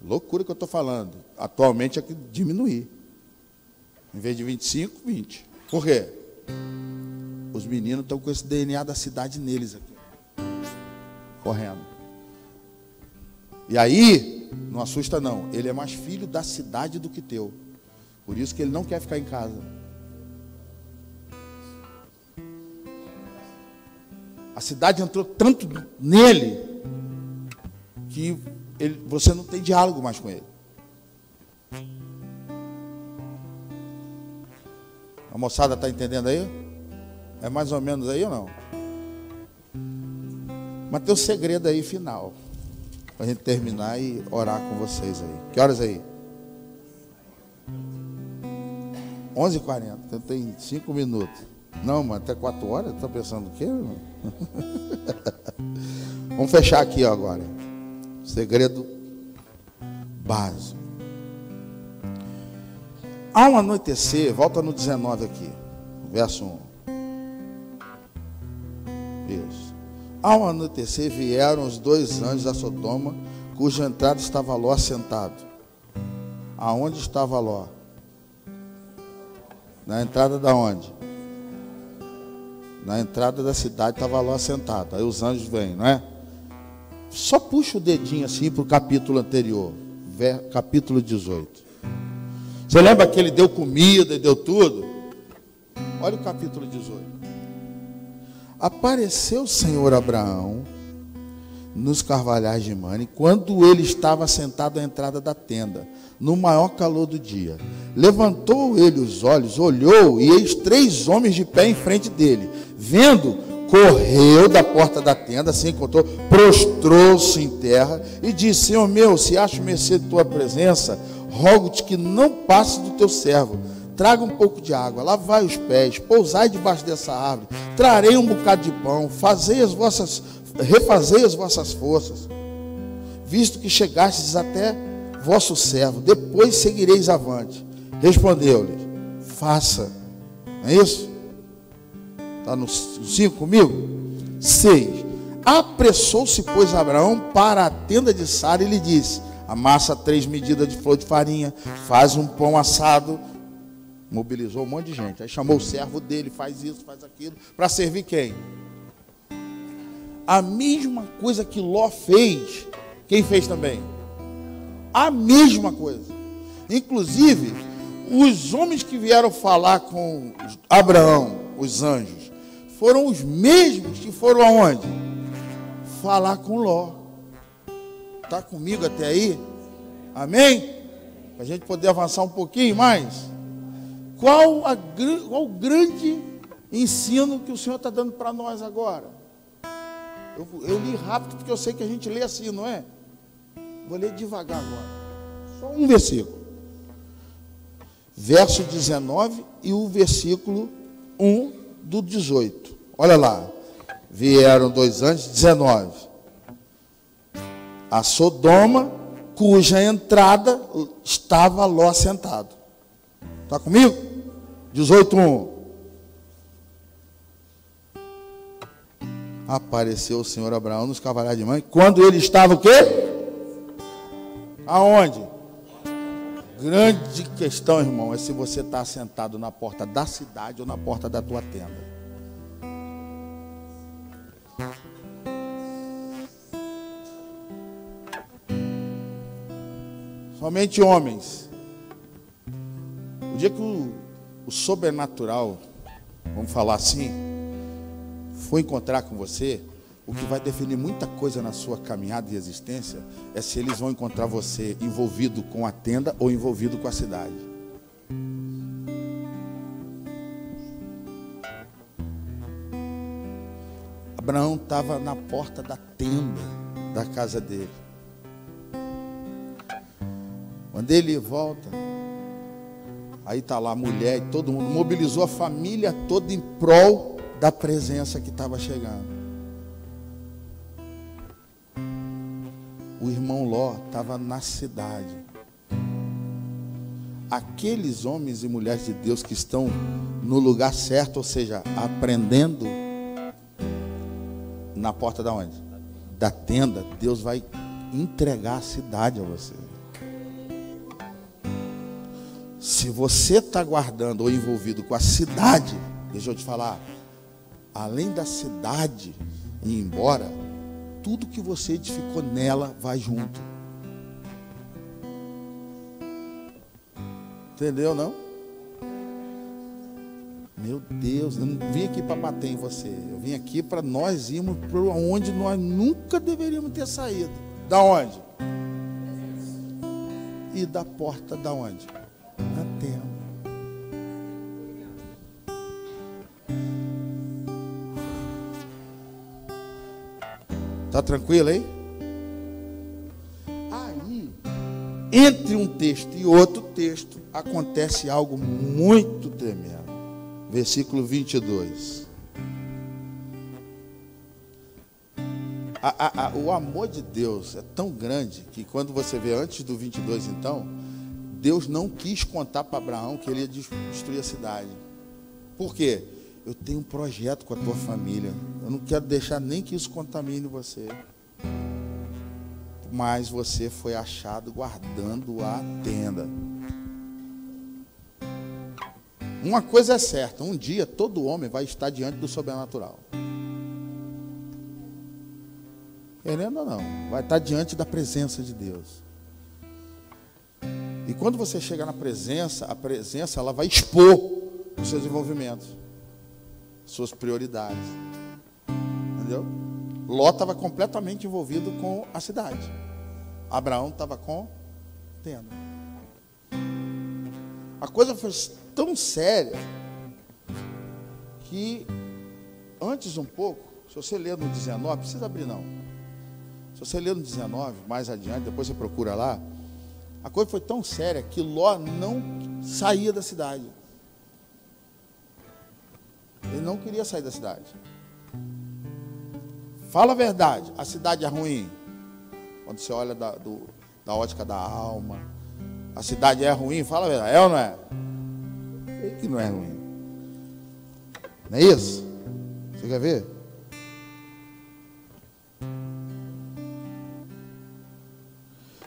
Loucura que eu estou falando. Atualmente é que diminuir. Em vez de 25, 20. Por quê? Os meninos estão com esse DNA da cidade neles aqui. Correndo. E aí, não assusta não. Ele é mais filho da cidade do que teu. Por isso que ele não quer ficar em casa. A cidade entrou tanto nele que você não tem diálogo mais com ele. A moçada está entendendo aí? É mais ou menos aí ou não? Mas tem um segredo aí final, para a gente terminar e orar com vocês aí. Que horas aí? 11h40, então tem 5 minutos. Não, mas até 4 horas? Está pensando o quê, irmão? Vamos fechar aqui ó, agora. Segredo básico. Ao anoitecer, volta no 19 aqui, verso 1. Isso. Ao anoitecer vieram os 2 anjos a Sodoma, cuja entrada estava Ló assentado. Aonde estava Ló? Na entrada da onde? Na entrada da cidade estava Ló assentado. Aí os anjos vêm, não é? Só puxa o dedinho assim para o capítulo anterior, capítulo 18. Você lembra que ele deu comida e deu tudo? Olha o capítulo 18. Apareceu o Senhor Abraão nos carvalhais de Mane, quando ele estava sentado à entrada da tenda, no maior calor do dia. Levantou ele os olhos, olhou, e eis 3 homens de pé em frente dele. Vendo, correu da porta da tenda, se encontrou, prostrou-se em terra e disse: Senhor meu, se acho mercê de tua presença, rogo-te que não passe do teu servo. Traga um pouco de água, lavai os pés, pousai debaixo dessa árvore, trarei um bocado de pão, refazei as vossas forças, visto que chegastes até vosso servo, depois seguireis avante. Respondeu-lhe: faça. Não é isso? Está no 5 comigo? 6. Apressou-se, pois, Abraão para a tenda de Sara e lhe disse: amassa 3 medidas de flor de farinha, faz um pão assado. Mobilizou um monte de gente. Aí chamou o servo dele, faz isso, faz aquilo, para servir quem? A mesma coisa que Ló fez, quem fez também? A mesma coisa. Inclusive, os homens que vieram falar com Abraão, os anjos, foram os mesmos que foram aonde? Falar com Ló. Está comigo até aí? Amém? Para a gente poder avançar um pouquinho mais. Qual o grande ensino que o Senhor está dando para nós agora? Eu li rápido porque eu sei que a gente lê assim, não é? Vou ler devagar agora. Só um versículo. Verso 19 e o versículo 1 do 18. Olha lá. Vieram 2 anjos, 19. A Sodoma, cuja entrada estava Ló sentado. Está comigo? 18:1. Apareceu o Senhor Abraão nos cavaleiros de mãe. Quando ele estava o quê? Aonde? Grande questão, irmão, é se você está sentado na porta da cidade ou na porta da tua tenda. Somente homens. O dia que o sobrenatural, vamos falar assim, for encontrar com você, o que vai definir muita coisa na sua caminhada de existência é se eles vão encontrar você envolvido com a tenda ou envolvido com a cidade. Abraão estava na porta da tenda da casa dele. Quando ele volta, aí está lá a mulher e todo mundo, mobilizou a família toda em prol da presença que estava chegando. O irmão Ló estava na cidade. Aqueles homens e mulheres de Deus que estão no lugar certo, ou seja, aprendendo na porta da onde? Da tenda, Deus vai entregar a cidade a você. Se você está guardando ou envolvido com a cidade, deixa eu te falar, além da cidade ir embora, tudo que você edificou nela vai junto. Entendeu, não? Meu Deus, eu não vim aqui para bater em você. Eu vim aqui para nós irmos para onde nós nunca deveríamos ter saído. Da onde? E da porta da onde? Da tenda. Tá tranquilo aí? Aí, entre um texto e outro texto, acontece algo muito tremendo. Versículo 22. O amor de Deus é tão grande que quando você vê antes do 22, então, Deus não quis contar para Abraão que ele ia destruir a cidade. Por quê? Eu tenho um projeto com a tua família. Eu não quero deixar nem que isso contamine você. Mas você foi achado guardando a tenda. Uma coisa é certa, um dia todo homem vai estar diante do sobrenatural. Querendo ou não, vai estar diante da presença de Deus. E quando você chega na presença, a presença ela vai expor os seus envolvimentos, suas prioridades. Entendeu? Ló estava completamente envolvido com a cidade. Abraão estava com tenda. A coisa foi tão séria que antes um pouco, se você ler no 19, não precisa abrir não. Se você ler no 19, mais adiante, depois você procura lá, a coisa foi tão séria que Ló não saía da cidade. Ele não queria sair da cidade. Fala a verdade, a cidade é ruim. Quando você olha da ótica da alma, a cidade é ruim, fala a verdade, é ou não é? Sei que não é ruim. Não é isso? Você quer ver?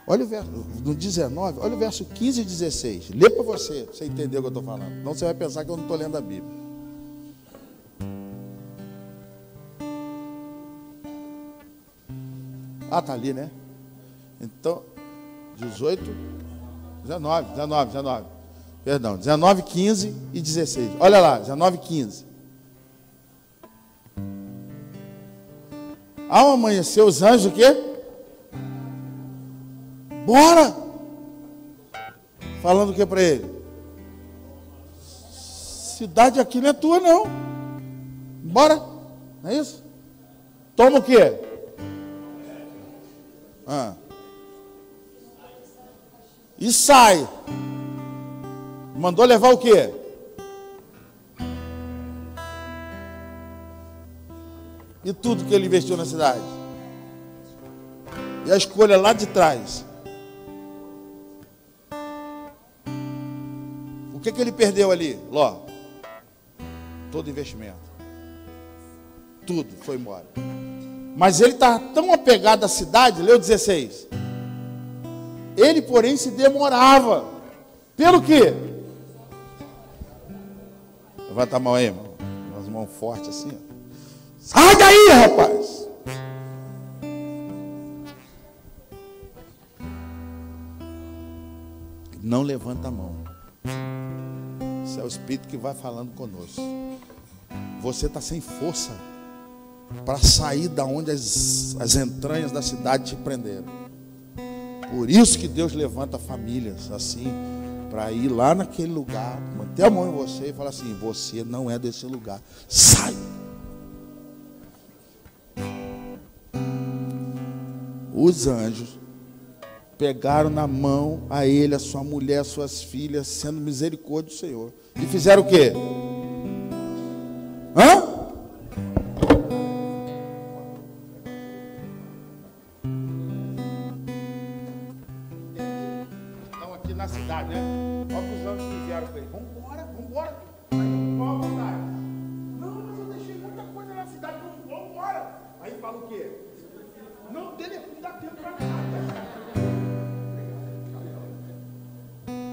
Olha o verso, no 19, olha o verso 15 e 16. Lê para você entender o que eu estou falando. Senão você vai pensar que eu não estou lendo a Bíblia. Ah, está ali, né? Então, 18, 19. Perdão, 19, 15 e 16. Olha lá, 19, 15. Ao amanhecer, os anjos o quê? Bora! Falando o que para ele? Cidade aqui não é tua, não. Bora! Não é isso? Toma o quê? E sai. Mandou levar o quê? E tudo que ele investiu na cidade. E a escolha lá de trás. O que ele perdeu ali? Ló. Todo investimento. Tudo foi embora. Mas ele estava tão apegado à cidade, leu 16. Ele, porém, se demorava. Pelo quê? Levanta a mão aí, irmão. Umas mãos fortes assim. Ó. Sai daí, rapaz! Não levanta a mão. Esse é o Espírito que vai falando conosco. Você está sem força para sair da onde as entranhas da cidade te prenderam. Por isso que Deus levanta famílias assim, para ir lá naquele lugar, manter a mão em você e falar assim: você não é desse lugar, sai. Os anjos pegaram na mão a ele, a sua mulher, as suas filhas, sendo misericórdia do Senhor. E fizeram o quê? Estão aqui na cidade, né? Olha que os anjos fizeram com ele. Vambora. Aí, qual a vontade? Não, mas eu deixei muita coisa na cidade. Vambora. Aí fala o quê? Não, dele não dá tempo para nada.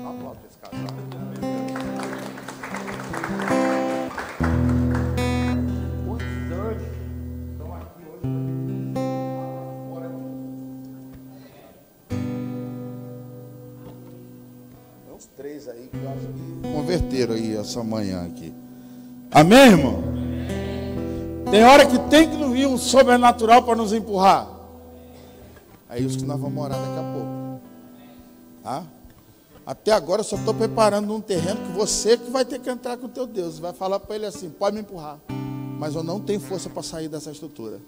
Aplaude esse casal. Os anjos estão aqui hoje. Fora tem uns 3 aí que eu acho que converteram aí essa manhã aqui. Amém, irmão? Tem hora que tem que vir um sobrenatural para nos empurrar. É isso que nós vamos orar daqui a pouco. Tá? Até agora eu só estou preparando um terreno que você que vai ter que entrar com o teu Deus. Vai falar para ele assim: pode me empurrar, mas eu não tenho força para sair dessa estrutura.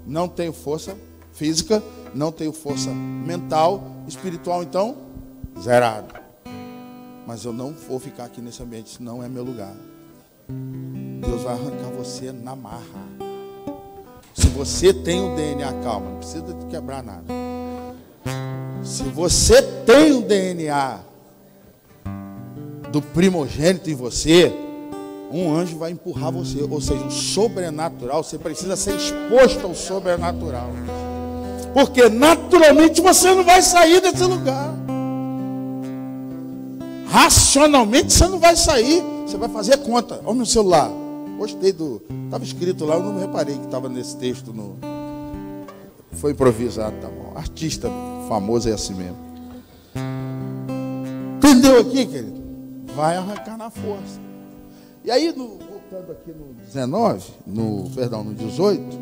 Não tenho força física, não tenho força mental, espiritual, então, zerado. Mas eu não vou ficar aqui nesse ambiente, isso não é meu lugar. Deus vai arrancar você na marra. Se você tem o DNA, calma, não precisa de quebrar nada. Se você tem o DNA do primogênito em você, um anjo vai empurrar você. Ou seja, o sobrenatural, você precisa ser exposto ao sobrenatural. Porque naturalmente você não vai sair desse lugar. Racionalmente você não vai sair. Você vai fazer conta. Olha o meu celular. Gostei do... Estava escrito lá, eu não reparei que estava nesse texto. Foi improvisado, tá bom. Artista famoso é assim mesmo. Entendeu aqui, querido? Vai arrancar na força. E aí, voltando aqui no 19, no 18,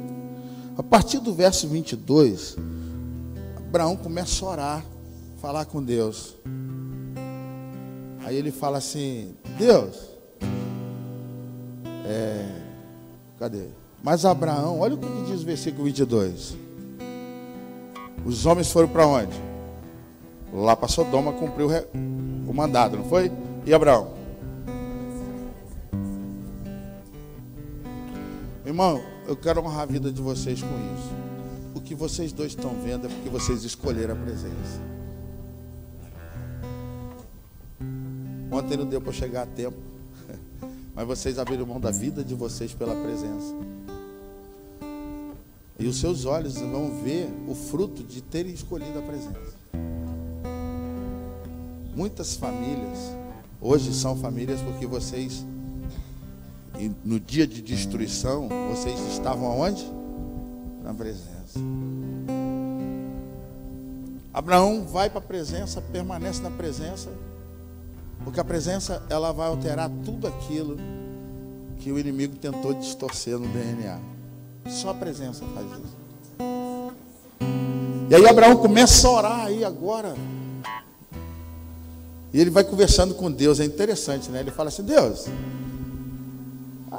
a partir do verso 22, Abraão começa a orar, falar com Deus. Aí ele fala assim: Deus, cadê? Mas Abraão, olha o que diz o versículo 22. Os homens foram para onde? Lá para Sodoma, cumpriu o mandado, não foi? E Abraão? Irmão, eu quero honrar a vida de vocês com isso. O que vocês dois estão vendo é porque vocês escolheram a presença. Ontem não deu para chegar a tempo, mas vocês abriram mão da vida de vocês pela presença. E os seus olhos vão ver o fruto de terem escolhido a presença. Muitas famílias hoje são famílias porque vocês, no dia de destruição, vocês estavam aonde? Na presença. Abraão vai para a presença, permanece na presença, porque a presença ela vai alterar tudo aquilo que o inimigo tentou distorcer no DNA. Só a presença faz isso. E aí Abraão começa a orar aí agora. E ele vai conversando com Deus, é interessante, né? Ele fala assim: Deus,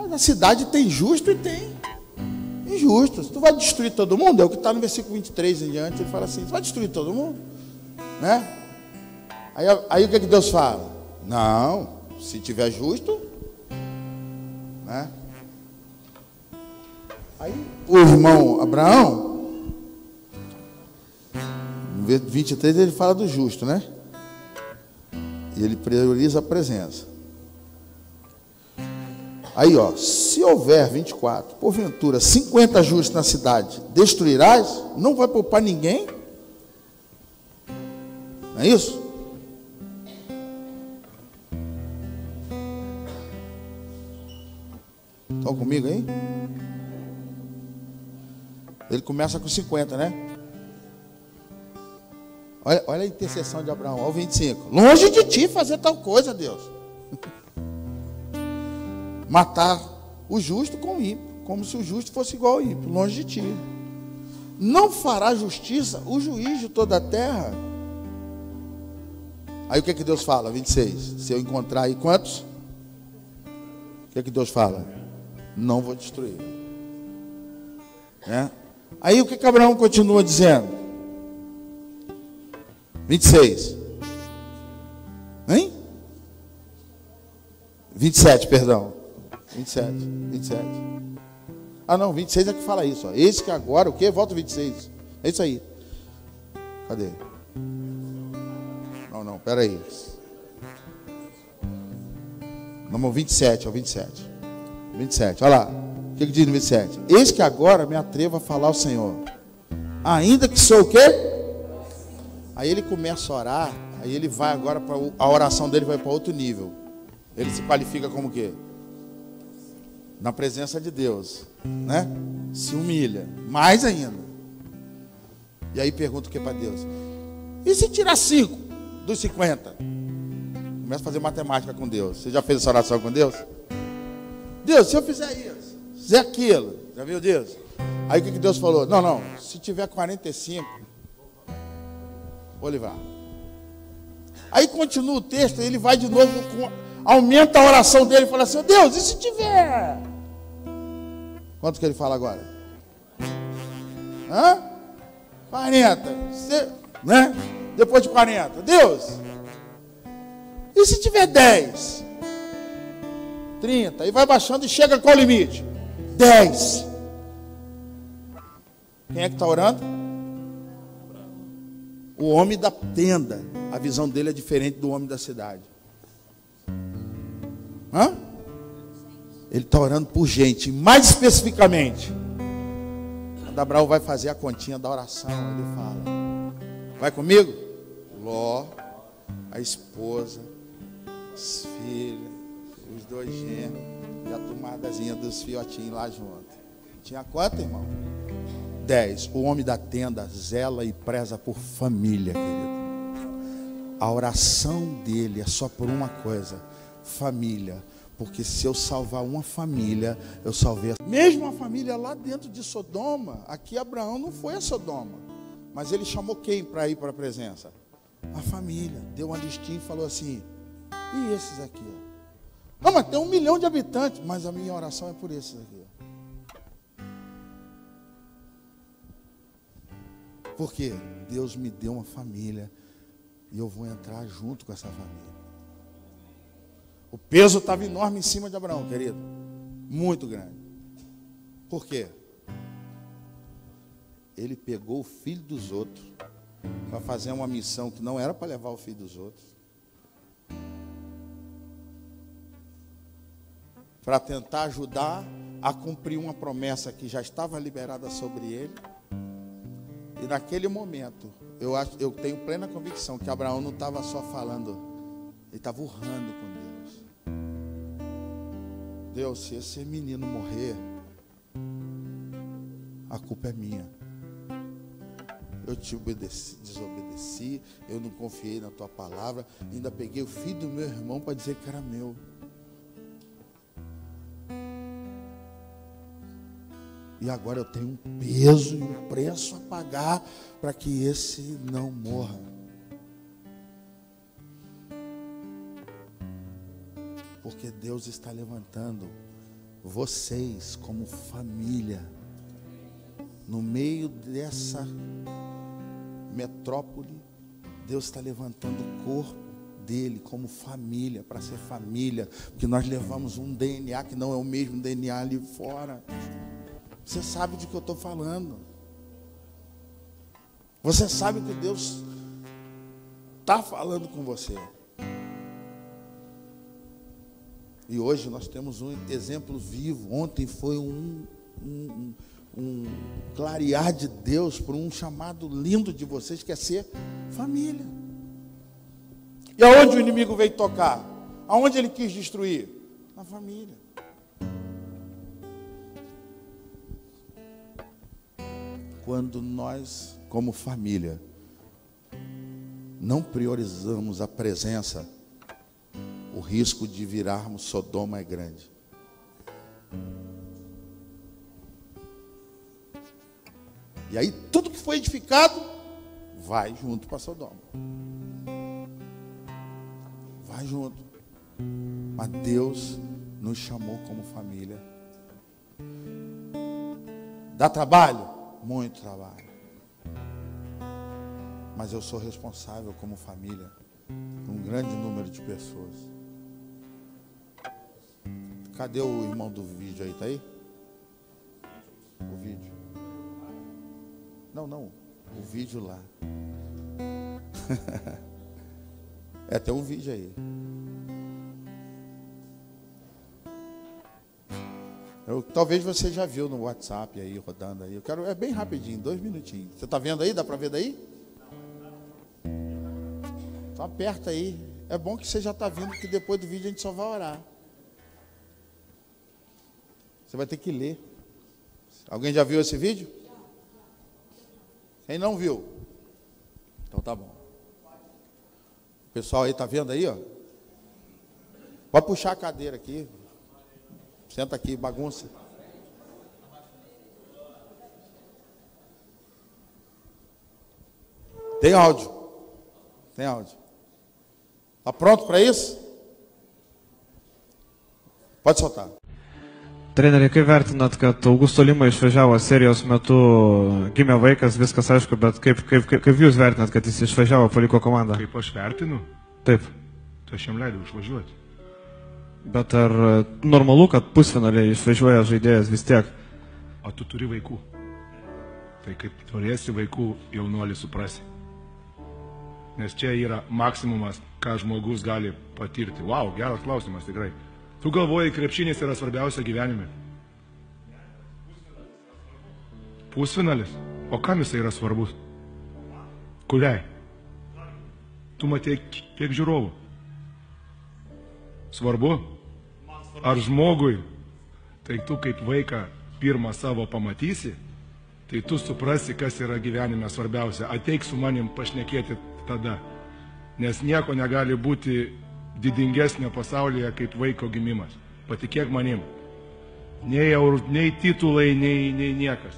na cidade tem justo e tem injusto. Tu vai destruir todo mundo? É o que está no versículo 23 em diante. Ele fala assim: tu vai destruir todo mundo? Né? Aí o que Deus fala? Não, se tiver justo, né? Aí o irmão Abraão, no versículo 23, ele fala do justo, né? E ele prioriza a presença. Aí, ó, se houver 24, porventura 50 justos na cidade, destruirás? Não vai poupar ninguém? Não é isso? Estão comigo aí? Ele começa com 50, né? Olha a intercessão de Abraão, ao 25. Longe de ti fazer tal coisa, Deus. Matar o justo com o ímpio, como se o justo fosse igual ao ímpio, longe de ti. Não fará justiça o juiz de toda a terra. Aí o que Deus fala? 26. Se eu encontrar aí quantos? O que Deus fala? Não vou destruir. É? Aí o que Abraão continua dizendo? 26. Hein? 27, perdão. 27. Ah, não, 26 é que fala isso. Ó. Eis que agora, o quê? Volta o 26. É isso aí. Cadê? Não, pera aí. Vamos, 27, ó, 27. 27, olha lá. O que diz no 27? Eis que agora me atrevo a falar ao Senhor. Ainda que sou o quê? Aí ele começa a orar, aí ele vai agora para a oração dele vai para outro nível. Ele se qualifica como o quê? Na presença de Deus, né? Se humilha, mais ainda. E aí pergunta o que para Deus? E se tirar 5 dos 50? Começa a fazer matemática com Deus. Você já fez essa oração com Deus? Deus, se eu fizer isso, fizer aquilo, já viu Deus? Aí o que Deus falou? Não, se tiver 45, vou livrar. Aí continua o texto, ele vai de novo, aumenta a oração dele e fala assim: Deus, e se tiver? Quanto que ele fala agora? 40. Né? Depois de 40. Deus, e se tiver 10? 30. E vai baixando e chega qual o limite? 10. Quem é que está orando? O homem da tenda. A visão dele é diferente do homem da cidade. Ele está orando por gente. Mais especificamente, quando Abraão vai fazer a continha da oração, ele fala: vai comigo? Ló, a esposa, os filhos, os 2 gêmeos e a tomadazinha dos fiotinhos lá junto. Tinha quanto, irmão? 10. O homem da tenda zela e preza por família, querido. A oração dele é só por uma coisa: família. Porque se eu salvar uma família, eu salvei mesmo a família lá dentro de Sodoma. Aqui Abraão não foi a Sodoma, mas ele chamou quem para ir para a presença? A família. Deu uma listinha e falou assim: e esses aqui? Ó? Não, mas tem 1 milhão de habitantes, mas a minha oração é por esses aqui. Ó. Porque Deus me deu uma família e eu vou entrar junto com essa família. O peso estava enorme em cima de Abraão, querido. Muito grande. Por quê? Ele pegou o filho dos outros para fazer uma missão que não era para levar o filho dos outros. Para tentar ajudar a cumprir uma promessa que já estava liberada sobre ele. E naquele momento, eu tenho plena convicção que Abraão não estava só falando, ele estava urrando com Deus. Deus, se esse menino morrer, a culpa é minha. Eu te desobedeci, eu não confiei na tua palavra, ainda peguei o filho do meu irmão para dizer que era meu. E agora eu tenho um peso e um preço a pagar para que esse não morra. Porque Deus está levantando vocês como família no meio dessa metrópole. Deus está levantando o corpo dele como família, para ser família, porque nós levamos um DNA que não é o mesmo DNA ali fora. Você sabe de que eu estou falando. Você sabe que Deus está falando com você. E hoje nós temos um exemplo vivo. Ontem foi um clarear de Deus por um chamado lindo de vocês, que é ser família. E aonde o inimigo veio tocar? Aonde ele quis destruir? Na família. Quando nós, como família, não priorizamos a presença, o risco de virarmos Sodoma é grande. E aí tudo que foi edificado vai junto para Sodoma. Vai junto. Mas Deus nos chamou como família. Dá trabalho? Muito trabalho. Mas eu sou responsável como família por um grande número de pessoas. Cadê o irmão do vídeo aí? Tá aí? O vídeo. Não, o vídeo lá. Tem um vídeo aí. Talvez você já viu no WhatsApp aí, rodando aí. É bem rapidinho, 2 minutinhos. Você está vendo aí? Dá para ver daí? Então aperta aí. É bom que você já está vendo, que depois do vídeo a gente só vai orar. Você vai ter que ler. Alguém já viu esse vídeo? Quem não viu? Então tá bom. O pessoal aí está vendo aí, ó? Pode puxar a cadeira aqui. Senta aqui, bagunça. Tem áudio. Tem áudio. Está pronto para isso? Pode soltar.
Treneri, kaip vertinat, kad Augusto Lima išvažiavo serijos metu, gimė vaikas, viskas aišku, bet kaip jūs vertinat, kad jis išvažiavo, paliko komandą?
Kaip aš vertinu?
Taip.
Tai aš jam leidau išvažiuoti.
Bet ar normalu, kad pusfinaliai išvažiuoja žaidėjas vis tiek?
O tu turi vaikų. Tai kaip turėsi vaikų, jaunuolį suprasi. Nes čia yra maksimumas, ką žmogus gali patirti. Vau, geras klausimas tikrai. Tu galvoji, krepšinis yra svarbiausia gyvenime? Pusfinalis? O kam jisai yra svarbus? Kuriai? Tu matei kiek žiūrovų? Svarbu? Ar žmogui? Tai tu kaip vaiką pirmą savo pamatysi, tai tu suprasi, kas yra gyvenime svarbiausia. Ateik su manim pašnekėti tada. Nes nieko negali būti didingesnio pasaulyje kaip vaiko gimimas. Patikėk manim. Nei titulai, nei niekas.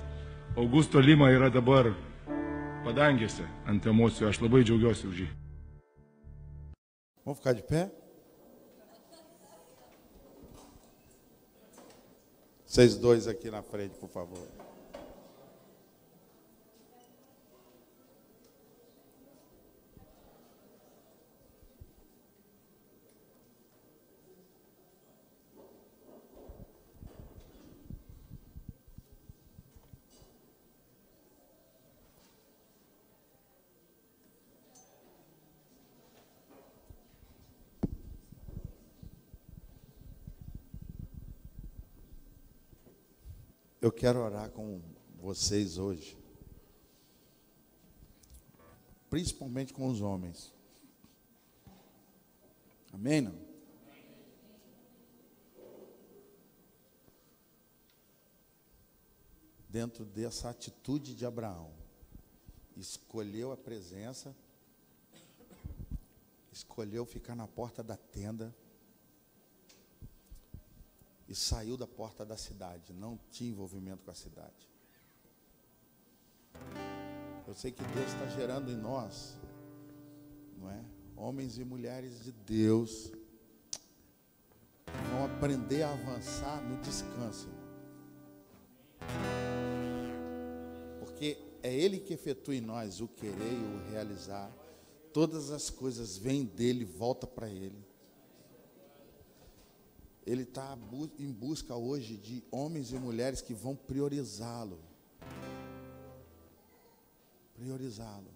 Augusto Lima yra dabar padangėse ant emocijų. Aš labai džiaugiuosi už jį.
Vamos ficar de pé? Vocês dois aqui na frente, por favor. Eu quero orar com vocês hoje, principalmente com os homens. Amém, não? Dentro dessa atitude de Abraão, escolheu a presença, escolheu ficar na porta da tenda e saiu da porta da cidade, não tinha envolvimento com a cidade. Eu sei que Deus está gerando em nós, não é? Homens e mulheres de Deus que vão aprender a avançar no descanso, porque é Ele que efetua em nós o querer e o realizar. Todas as coisas vêm dele, volta para Ele. Ele está em busca hoje de homens e mulheres que vão priorizá-lo. Priorizá-lo.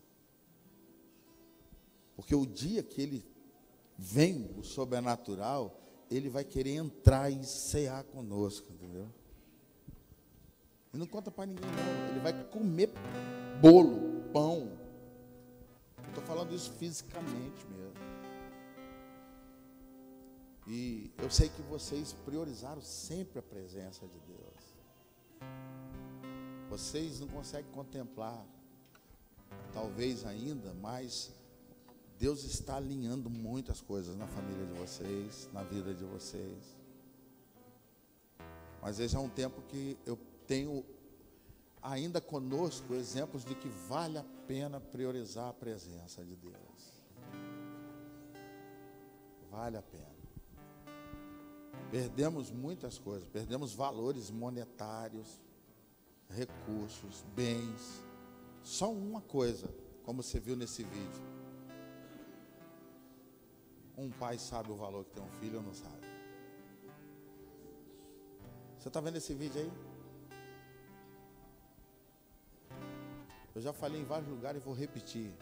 Porque o dia que Ele vem, o sobrenatural, Ele vai querer entrar e cear conosco, entendeu? E não conta para ninguém não. Ele vai comer bolo, pão. Estou falando isso fisicamente mesmo. E eu sei que vocês priorizaram sempre a presença de Deus. Vocês não conseguem contemplar, talvez ainda, mas Deus está alinhando muitas coisas na família de vocês, na vida de vocês. Mas esse é um tempo que eu tenho ainda conosco exemplos de que vale a pena priorizar a presença de Deus. Vale a pena. Perdemos muitas coisas, perdemos valores monetários, recursos, bens. Só uma coisa, como você viu nesse vídeo. Um pai sabe o valor que tem um filho ou não sabe? Você está vendo esse vídeo aí? Eu já falei em vários lugares e vou repetir.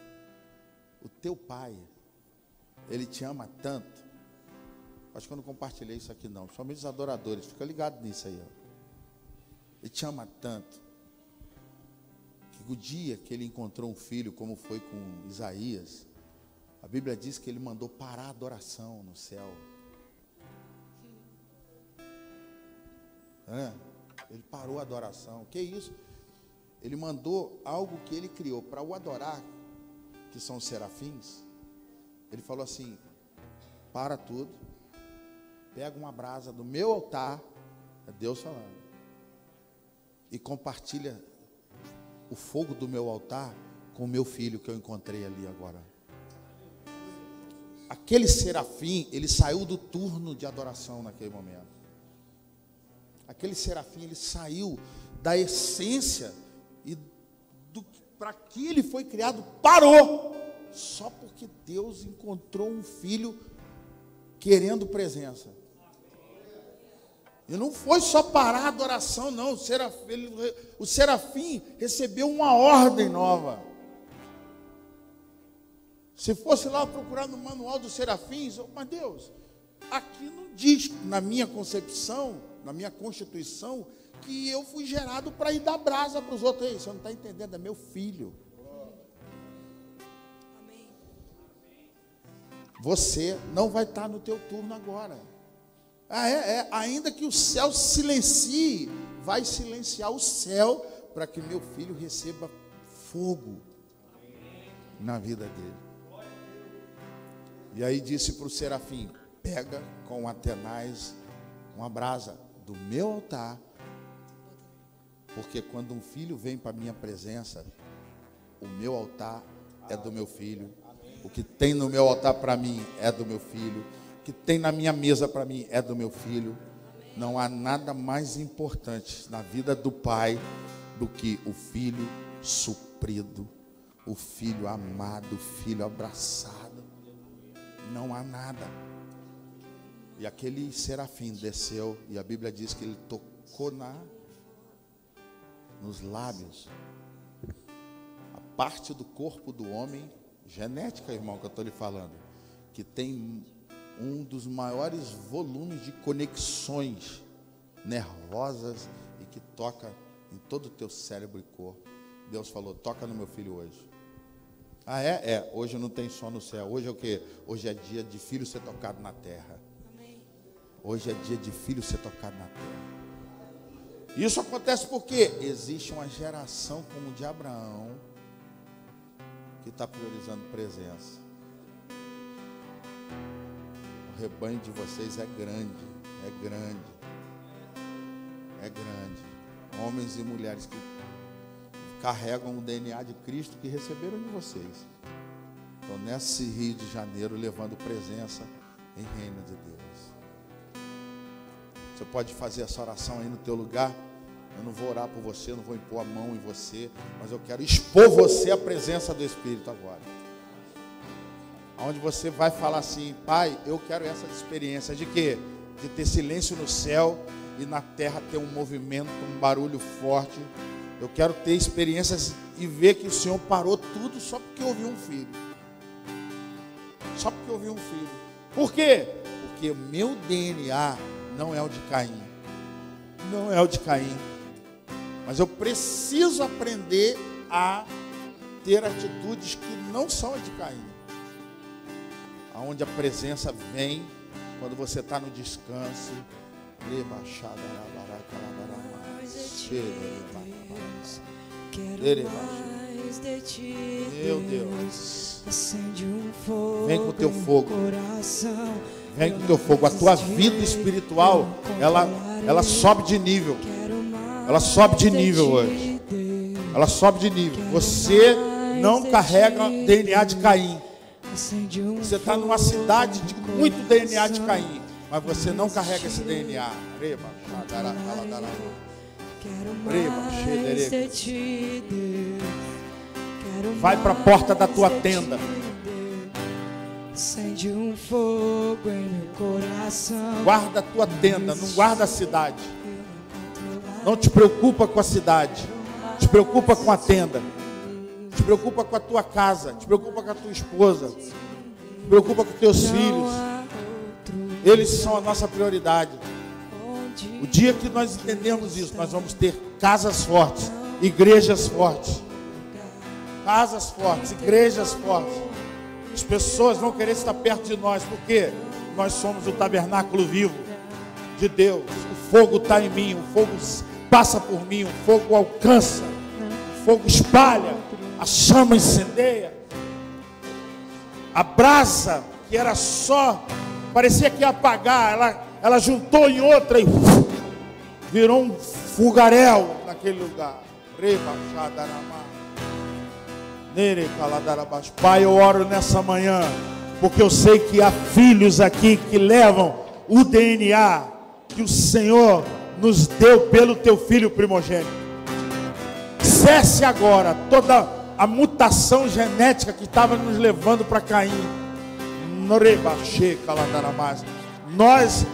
O teu pai, ele te ama tanto. Acho que eu não compartilhei isso aqui não. Somente os adoradores, fica ligado nisso aí. Ó. Ele te ama tanto. Que o dia que ele encontrou um filho, como foi com Isaías, a Bíblia diz que ele mandou parar a adoração no céu. Ele parou a adoração. Que isso? Ele mandou algo que ele criou para o adorar, que são os serafins. Ele falou assim: para tudo, pega uma brasa do meu altar, é Deus falando, e compartilha o fogo do meu altar com o meu filho que eu encontrei ali agora. Aquele serafim, ele saiu do turno de adoração naquele momento. Aquele serafim, ele saiu da essência e para que ele foi criado, parou, só porque Deus encontrou um filho querendo presença. E não foi só parar a adoração, não. O serafim recebeu uma ordem nova. Se fosse lá procurar no manual dos serafins, mas Deus, aqui não diz, na minha concepção, na minha constituição, que eu fui gerado para ir dar brasa para os outros. Ei, você não está entendendo, é meu filho. Você não vai estar no teu turno agora. Ainda que o céu silencie, vai silenciar o céu para que meu filho receba fogo na vida dele. E aí disse para o serafim: pega com Atenais uma brasa do meu altar, porque quando um filho vem para a minha presença, o meu altar é do meu filho. O que tem no meu altar para mim é do meu filho. O que tem na minha mesa para mim é do meu filho. Não há nada mais importante na vida do pai do que o filho suprido, o filho amado, o filho abraçado. Não há nada. E aquele serafim desceu, e a Bíblia diz que ele tocou nos lábios, a parte do corpo do homem, genética, irmão, que eu estou lhe falando, que tem um dos maiores volumes de conexões nervosas e que toca em todo o teu cérebro e corpo. Deus falou, toca no meu filho hoje. Ah, é? Hoje não tem só no céu. Hoje é o quê? Hoje é dia de filho ser tocado na terra. Hoje é dia de filho ser tocado na terra. Isso acontece porque existe uma geração como de Abraão que está priorizando presença. O rebanho de vocês é grande, é grande, é grande. Homens e mulheres que carregam o DNA de Cristo que receberam de vocês. Então, nesse Rio de Janeiro, levando presença em reino de Deus. Você pode fazer essa oração aí no teu lugar. Eu não vou orar por você, não vou impor a mão em você, mas eu quero expor você à presença do Espírito agora. Onde você vai falar assim, Pai, eu quero essa experiência de quê? De ter silêncio no céu e na terra ter um movimento, um barulho forte. Eu quero ter experiências e ver que o Senhor parou tudo só porque eu ouvi um filho. Só porque eu ouvi um filho. Por quê? Porque o meu DNA não é o de Caim. Não é o de Caim. Mas eu preciso aprender a ter atitudes que não são a de Caim. Aonde a presença vem quando você está no descanso. Meu Deus, vem com o teu fogo. Vem com o teu fogo. A tua vida espiritual, ela sobe de nível. Ela sobe de nível hoje. Ela sobe de nível. Você não carrega DNA de Caim. Você está numa cidade de muito DNA de Caim, mas você não carrega esse DNA. Vai para a porta da tua tenda.
Acende um fogo em meu coração.
Guarda a tua tenda, não guarda a cidade. Não te preocupa com a cidade. Te preocupa com a tenda. Te preocupa com a tua casa. Te preocupa com a tua esposa. Te preocupa com os teus filhos. Eles são a nossa prioridade. O dia que nós entendemos isso, nós vamos ter casas fortes, igrejas fortes. Casas fortes, igrejas fortes. As pessoas vão querer estar perto de nós, porque nós somos o tabernáculo vivo de Deus. O fogo está em mim, o fogo passa por mim, o fogo alcança, o fogo espalha, a chama incendeia. A brasa, que era só, parecia que ia apagar, ela juntou em outra e virou um fogaréu naquele lugar. Pai, eu oro nessa manhã, porque eu sei que há filhos aqui que levam o DNA que o Senhor nos deu pelo teu filho primogênito. Cesse agora toda a mutação genética que estava nos levando para Caim. Nós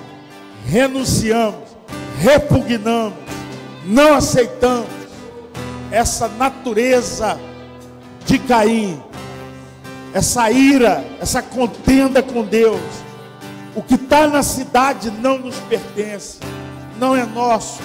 renunciamos, repugnamos, não aceitamos essa natureza de Caim, essa ira, essa contenda com Deus. O que está na cidade não nos pertence, não é nosso.